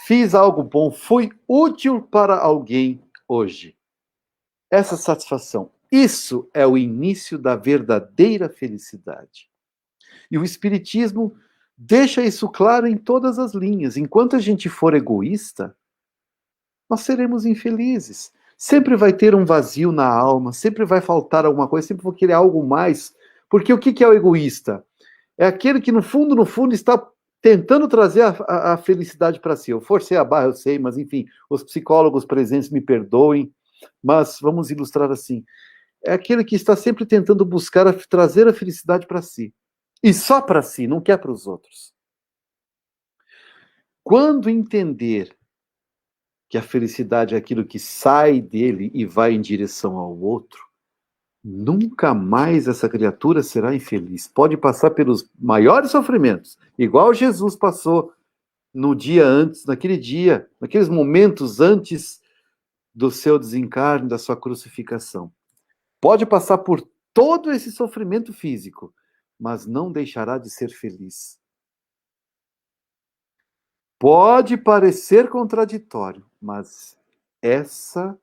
Speaker 1: Fiz algo bom, fui útil para alguém hoje. Essa satisfação, isso é o início da verdadeira felicidade. E o Espiritismo deixa isso claro em todas as linhas. Enquanto a gente for egoísta, nós seremos infelizes. Sempre vai ter um vazio na alma, sempre vai faltar alguma coisa, sempre vou querer algo mais. Porque o que é o egoísta? É aquele que, no fundo, está tentando trazer a felicidade para si. Eu forcei a barra, eu sei, mas enfim, os psicólogos presentes me perdoem, mas vamos ilustrar assim. É aquele que está sempre tentando buscar trazer a felicidade para si. E só para si, não quer para os outros. Quando entender que a felicidade é aquilo que sai dele e vai em direção ao outro, nunca mais essa criatura será infeliz. Pode passar pelos maiores sofrimentos, igual Jesus passou no dia antes, naquele dia, naqueles momentos antes do seu desencarne, da sua crucificação. Pode passar por todo esse sofrimento físico, mas não deixará de ser feliz. Pode parecer contraditório, mas essa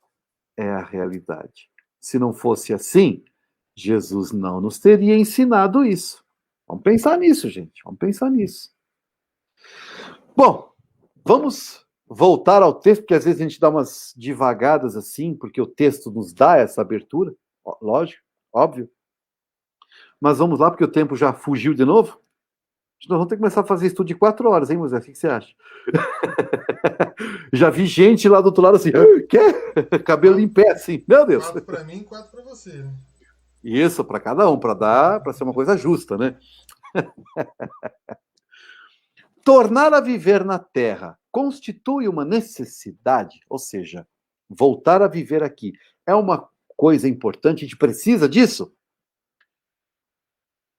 Speaker 1: é a realidade. Se não fosse assim, Jesus não nos teria ensinado isso. Vamos pensar nisso, gente. Vamos pensar nisso. Bom, vamos voltar ao texto, porque às vezes a gente dá umas devagadas assim, porque o texto nos dá essa abertura, lógico, óbvio. Mas vamos lá, porque o tempo já fugiu de novo. Nós vamos ter que começar a fazer estudo de 4 horas, hein, Moisés? O que você acha? Já vi gente lá do outro lado assim, quer? Cabelo em pé, assim, meu Deus.
Speaker 2: 4 para mim, 4 para você, né?
Speaker 1: Isso, para cada um, para ser uma coisa justa, né? Tornar a viver na Terra constitui uma necessidade, ou seja, voltar a viver aqui é uma coisa importante, a gente precisa disso?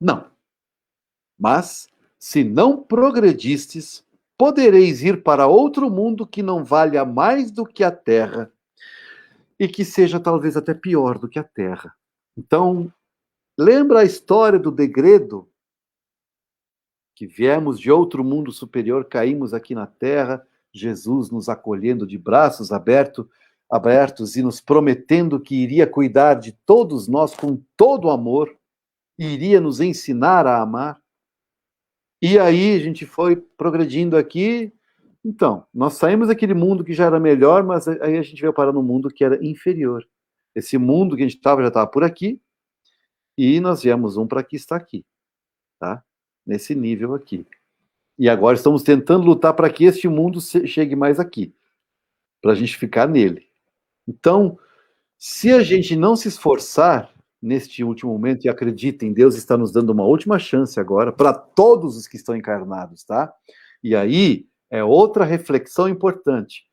Speaker 1: Não. Mas, se não progredistes, podereis ir para outro mundo que não valha mais do que a Terra e que seja talvez até pior do que a Terra. Então, lembra a história do degredo? Que viemos de outro mundo superior, caímos aqui na Terra, Jesus nos acolhendo de braços abertos e nos prometendo que iria cuidar de todos nós com todo amor, e iria nos ensinar a amar. E aí a gente foi progredindo aqui. Então, nós saímos daquele mundo que já era melhor, mas aí a gente veio parar no mundo que era inferior. Esse mundo que a gente estava já estava por aqui, E nós viemos um para que está aqui, tá? Nesse nível aqui. E agora estamos tentando lutar para que este mundo chegue mais aqui, para a gente ficar nele. Então, se a gente não se esforçar neste último momento, e acreditem, Deus está nos dando uma última chance agora para todos os que estão encarnados, tá? E aí é outra reflexão importante.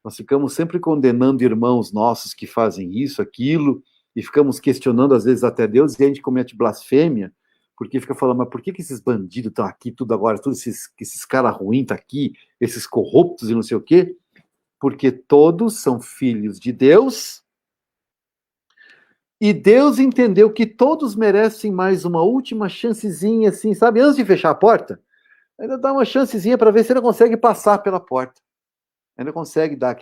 Speaker 1: Nós ficamos sempre condenando irmãos nossos que fazem isso, aquilo, e ficamos questionando às vezes até Deus, e a gente comete blasfêmia, porque fica falando, mas por que esses bandidos estão aqui tudo agora, todos esses caras ruins estão aqui, esses corruptos e não sei o quê? Porque todos são filhos de Deus, e Deus entendeu que todos merecem mais uma última chancezinha, assim, sabe? Antes de fechar a porta, ainda dá uma chancezinha para ver se ele consegue passar pela porta. Ainda consegue dar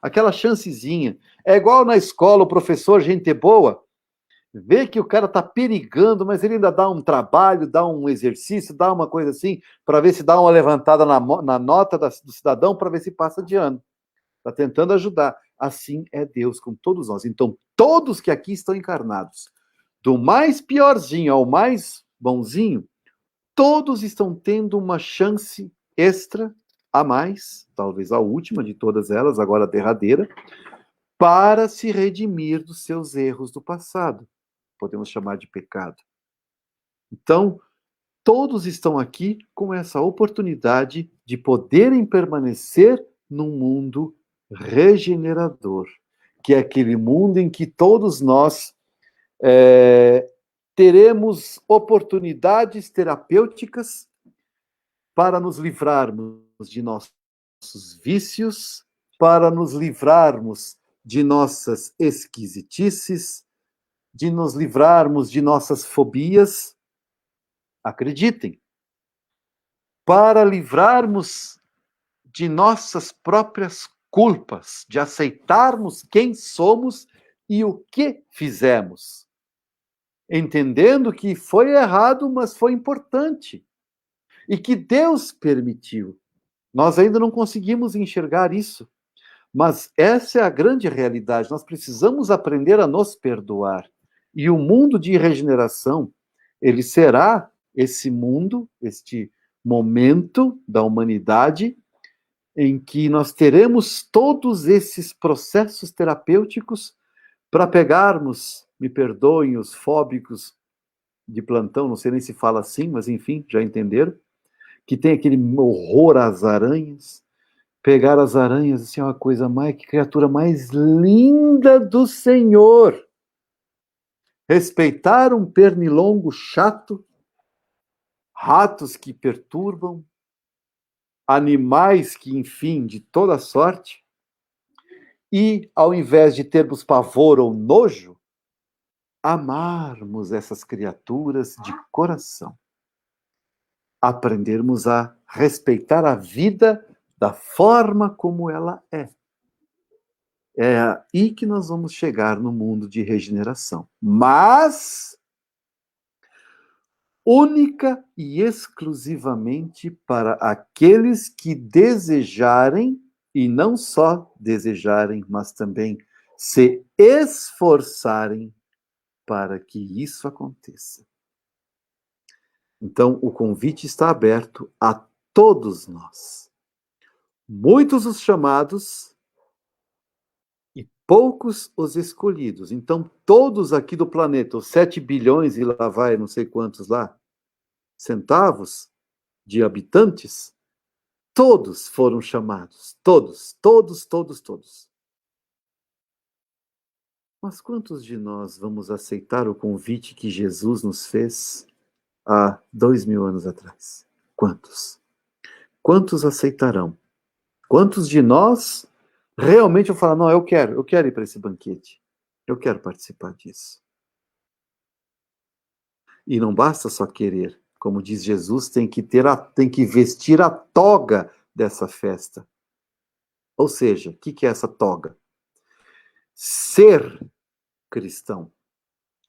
Speaker 1: aquela chancezinha. É igual na escola, o professor, gente boa, vê que o cara tá perigando, mas ele ainda dá um trabalho, dá um exercício, dá uma coisa assim, para ver se dá uma levantada na nota do cidadão, para ver se passa de ano. Está tentando ajudar. Assim é Deus com todos nós. Então, todos que aqui estão encarnados, do mais piorzinho ao mais bonzinho, todos estão tendo uma chance extra a mais, talvez a última de todas elas, agora a derradeira, para se redimir dos seus erros do passado. Podemos chamar de pecado. Então, todos estão aqui com essa oportunidade de poderem permanecer num mundo regenerador, que é aquele mundo em que todos nós teremos oportunidades terapêuticas para nos livrarmos de nossos vícios, para nos livrarmos de nossas esquisitices, de nos livrarmos de nossas fobias. Acreditem, para livrarmos de nossas próprias culpas, de aceitarmos quem somos e o que fizemos. Entendendo que foi errado, mas foi importante. E que Deus permitiu. Nós ainda não conseguimos enxergar isso. Mas essa é a grande realidade. Nós precisamos aprender a nos perdoar. E o mundo de regeneração, ele será esse mundo, este momento da humanidade em que nós teremos todos esses processos terapêuticos para pegarmos, me perdoem os fóbicos de plantão, não sei nem se fala assim, mas enfim, já entenderam, que tem aquele horror às aranhas, pegar as aranhas, assim, é uma coisa mais, que criatura mais linda do Senhor. Respeitar um pernilongo chato, ratos que perturbam, animais que, enfim, de toda sorte, e, ao invés de termos pavor ou nojo, amarmos essas criaturas de coração. Aprendermos a respeitar a vida da forma como ela é. É aí que nós vamos chegar no mundo de regeneração. Mas única e exclusivamente para aqueles que desejarem, e não só desejarem, mas também se esforçarem para que isso aconteça. Então, o convite está aberto a todos nós. Muitos os chamados e poucos os escolhidos. Então, todos aqui do planeta, os 7 bilhões e lá vai, não sei quantos lá, centavos de habitantes, todos foram chamados. Todos, todos, todos, todos. Mas quantos de nós vamos aceitar o convite que Jesus nos fez há 2000 anos atrás? Quantos? Quantos aceitarão? Quantos de nós realmente vão falar, não, eu quero ir para esse banquete. Eu quero participar disso. E não basta só querer. Como diz Jesus, tem que vestir a toga dessa festa. Ou seja, o que é essa toga? Ser cristão.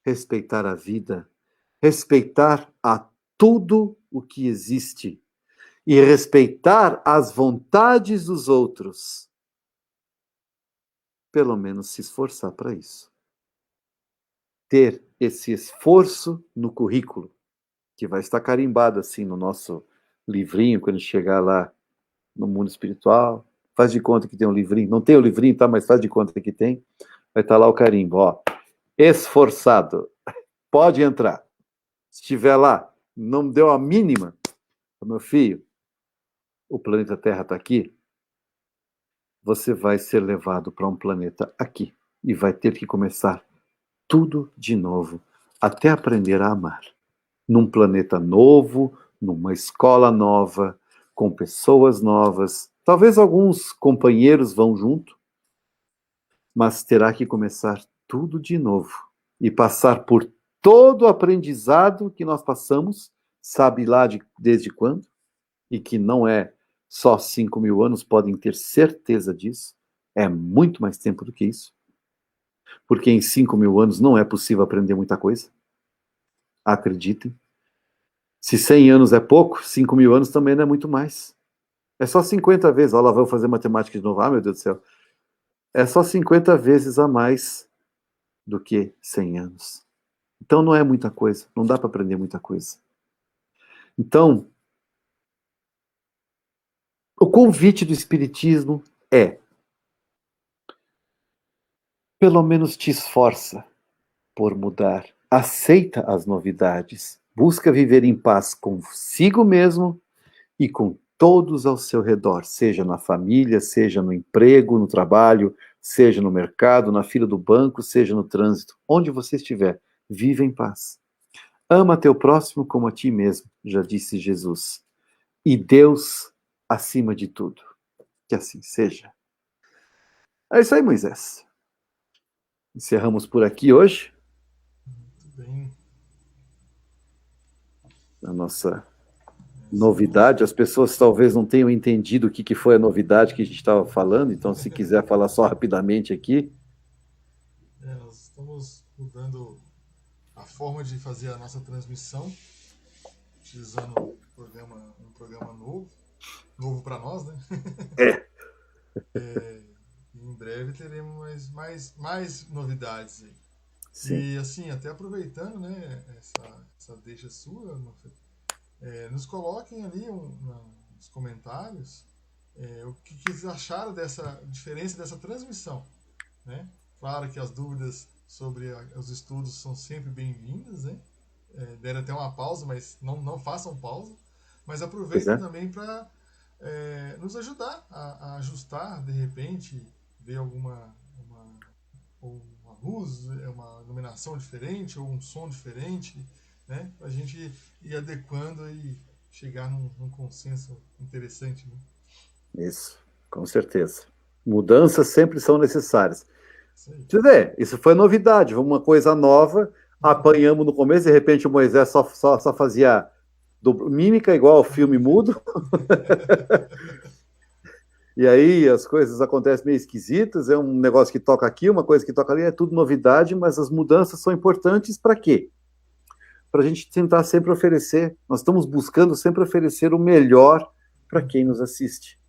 Speaker 1: Respeitar a vida. Respeitar a tudo o que existe. E respeitar as vontades dos outros. Pelo menos se esforçar para isso. ter esse esforço no currículo, que vai estar carimbado assim no nosso livrinho, quando chegar lá no mundo espiritual. Faz de conta que tem um livrinho. Não tem o livrinho, tá? Mas faz de conta que tem. Vai estar lá o carimbo, ó. Esforçado. Pode entrar. Se estiver lá, não deu a mínima, meu filho, o planeta Terra está aqui, você vai ser levado para um planeta aqui e vai ter que começar tudo de novo, até aprender a amar. Num planeta novo, numa escola nova, com pessoas novas. Talvez alguns companheiros vão junto, mas terá que começar tudo de novo e passar por todo o aprendizado que nós passamos, sabe lá desde quando, e que não é só 5.000 anos, podem ter certeza disso, é muito mais tempo do que isso, porque em 5.000 anos não é possível aprender muita coisa, acreditem. Se 100 anos é pouco, 5.000 anos também não é muito mais. É só 50 vezes, olha lá, vou fazer matemática de novo, meu Deus do céu, é só 50 vezes a mais do que 100 anos. Então não é muita coisa, não dá para aprender muita coisa. Então, o convite do Espiritismo é: pelo menos te esforça por mudar, aceita as novidades, busca viver em paz consigo mesmo e com todos ao seu redor, seja na família, seja no emprego, no trabalho, seja no mercado, na fila do banco, seja no trânsito, onde você estiver, viva em paz. Ama teu próximo como a ti mesmo, já disse Jesus. E Deus acima de tudo. Que assim seja. É isso aí, Moisés. Encerramos por aqui hoje.
Speaker 2: Muito bem.
Speaker 1: A nossa novidade. As pessoas talvez não tenham entendido o que foi a novidade que a gente estava falando, então se quiser falar só rapidamente aqui.
Speaker 2: Nós estamos mudando a forma de fazer a nossa transmissão, utilizando um programa novo para nós, né? Em breve teremos mais novidades aí. Sim. E assim, até aproveitando, né, essa deixa sua, nos coloquem ali nos comentários o que eles acharam dessa diferença dessa transmissão, né? Claro que as dúvidas sobre os estudos são sempre bem-vindas, né? Deram até uma pausa, mas não façam pausa. Mas aproveitem também para nos ajudar a ajustar, de repente, ver uma luz, uma iluminação diferente ou um som diferente, né? Para a gente ir adequando e chegar num consenso interessante, né?
Speaker 1: Isso, com certeza. Mudanças sempre são necessárias. Você vê, isso foi novidade, uma coisa nova, apanhamos no começo, de repente o Moisés só fazia mímica igual ao filme mudo. E aí as coisas acontecem meio esquisitas, é um negócio que toca aqui, uma coisa que toca ali, é tudo novidade, mas as mudanças são importantes para quê? Para a gente tentar sempre oferecer, nós estamos buscando sempre oferecer o melhor para quem nos assiste.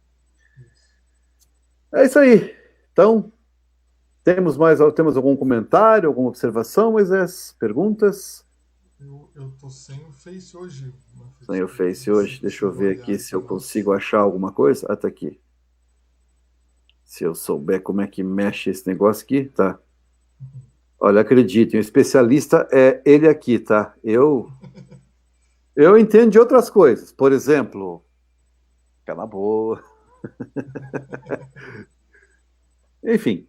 Speaker 1: É isso aí. Então, temos algum comentário, alguma observação, Moisés? Perguntas?
Speaker 2: Eu tô sem o Face hoje.
Speaker 1: Sem o Face hoje. Deixa eu ver aqui se eu consigo achar alguma coisa. Ah, tá aqui. Se eu souber como é que mexe esse negócio aqui, tá. Olha, acreditem, o especialista é ele aqui, tá? Eu entendo de outras coisas. Por exemplo, cala a boa. Enfim,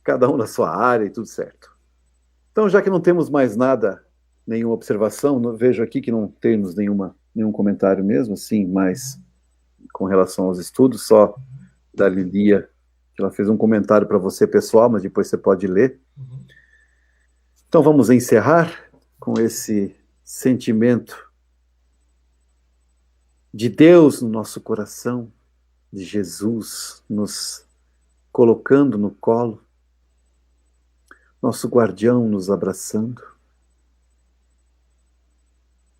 Speaker 1: cada um na sua área e tudo certo. Então, já que não temos mais nada, nenhuma observação, vejo aqui que não temos nenhum comentário mesmo, assim, mas com relação aos estudos, só da Lilia, que ela fez um comentário para você pessoal, mas depois você pode ler. Então vamos encerrar com esse sentimento de Deus no nosso coração, de Jesus nos colocando no colo, nosso guardião nos abraçando.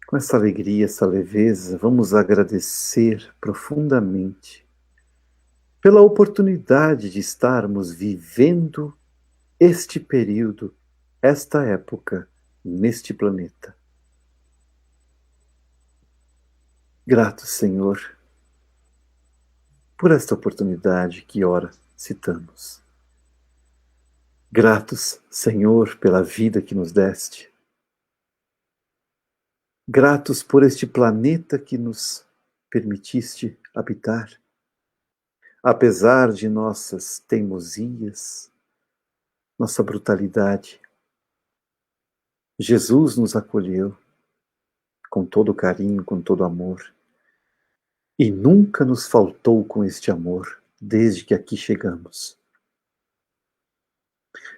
Speaker 1: Com essa alegria, essa leveza, vamos agradecer profundamente pela oportunidade de estarmos vivendo este período, esta época neste planeta. Grato, Senhor, por esta oportunidade que ora citamos. Gratos, Senhor, pela vida que nos deste. Gratos por este planeta que nos permitiste habitar. Apesar de nossas teimosias, nossa brutalidade, Jesus nos acolheu com todo carinho, com todo amor. E nunca nos faltou com este amor, desde que aqui chegamos.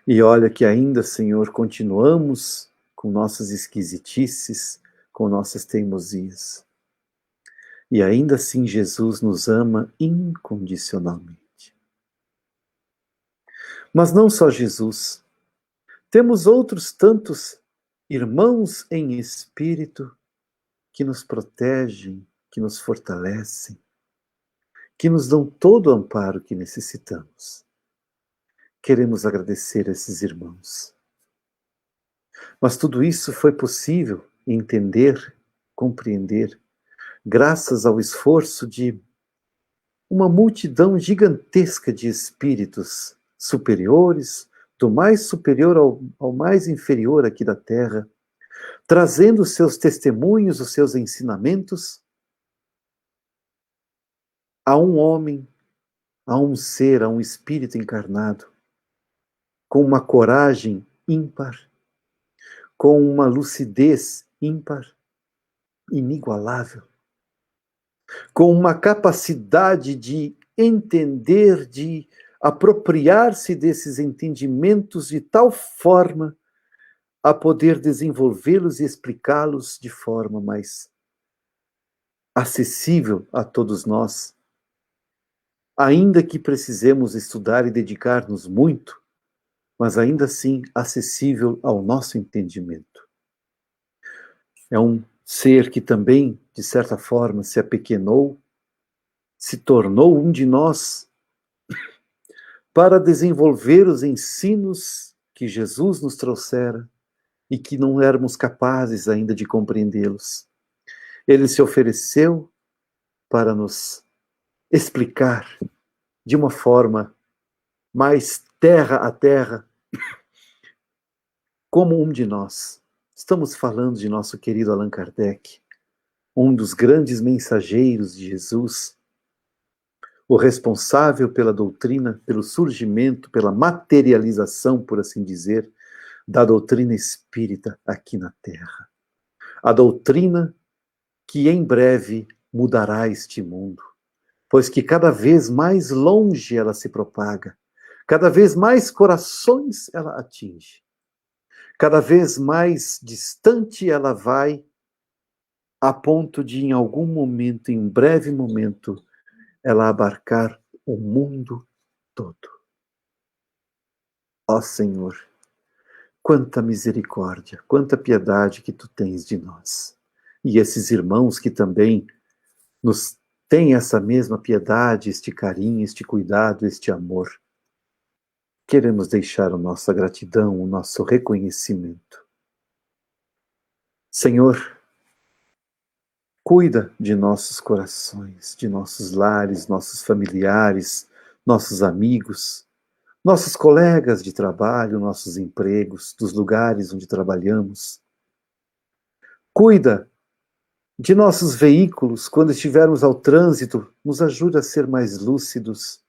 Speaker 1: E olha que ainda, Senhor, continuamos com nossas esquisitices, com nossas teimosias. E ainda assim Jesus nos ama incondicionalmente. Mas não só Jesus. Temos outros tantos irmãos em espírito que nos protegem, que nos fortalecem, que nos dão todo o amparo que necessitamos. Queremos agradecer a esses irmãos. Mas tudo isso foi possível entender, compreender, graças ao esforço de uma multidão gigantesca de espíritos superiores, do mais superior ao mais inferior aqui da Terra, trazendo os seus testemunhos, os seus ensinamentos a um homem, a um ser, a um espírito encarnado, com uma coragem ímpar, com uma lucidez ímpar, inigualável, com uma capacidade de entender, de apropriar-se desses entendimentos de tal forma a poder desenvolvê-los e explicá-los de forma mais acessível a todos nós, ainda que precisemos estudar e dedicar-nos muito, mas ainda assim acessível ao nosso entendimento. É um ser que também, de certa forma, se apequenou, se tornou um de nós, para desenvolver os ensinos que Jesus nos trouxera e que não éramos capazes ainda de compreendê-los. Ele se ofereceu para nos explicar de uma forma mais terra a terra, como um de nós. Estamos falando de nosso querido Allan Kardec, um dos grandes mensageiros de Jesus, o responsável pela doutrina, pelo surgimento, pela materialização, por assim dizer, da doutrina espírita aqui na Terra. A doutrina que em breve mudará este mundo, pois que cada vez mais longe ela se propaga, cada vez mais corações ela atinge, cada vez mais distante ela vai, a ponto de em algum momento, em um breve momento, ela abarcar o mundo todo. Ó Senhor, quanta misericórdia, quanta piedade que Tu tens de nós. E esses irmãos que também nos têm essa mesma piedade, este carinho, este cuidado, este amor. Queremos deixar a nossa gratidão, o nosso reconhecimento. Senhor, cuida de nossos corações, de nossos lares, nossos familiares, nossos amigos, nossos colegas de trabalho, nossos empregos, dos lugares onde trabalhamos. Cuida de nossos veículos, quando estivermos ao trânsito, nos ajuda a ser mais lúcidos,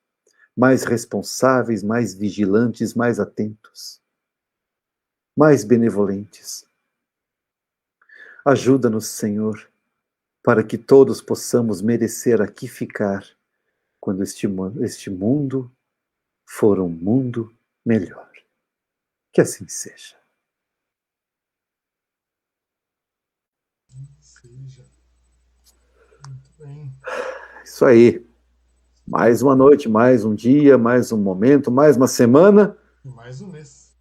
Speaker 1: mais responsáveis, mais vigilantes, mais atentos, mais benevolentes. Ajuda-nos, Senhor, para que todos possamos merecer aqui ficar, quando este mundo for um mundo melhor. Que assim seja.
Speaker 2: Seja. Muito bem.
Speaker 1: Isso aí. Mais uma noite, mais um dia, mais um momento, mais uma semana.
Speaker 2: E mais um mês.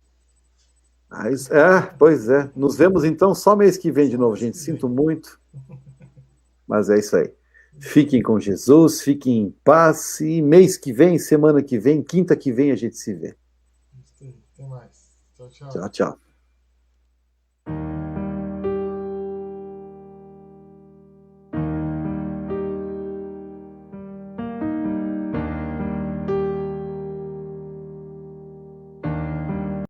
Speaker 1: Pois é. Nos vemos então só mês que vem de novo, gente. Sinto muito. Mas é isso aí. Fiquem com Jesus, fiquem em paz. E mês que vem, semana que vem, quinta que vem, a gente se vê.
Speaker 2: Até mais. Tchau, tchau.
Speaker 1: Tchau, tchau.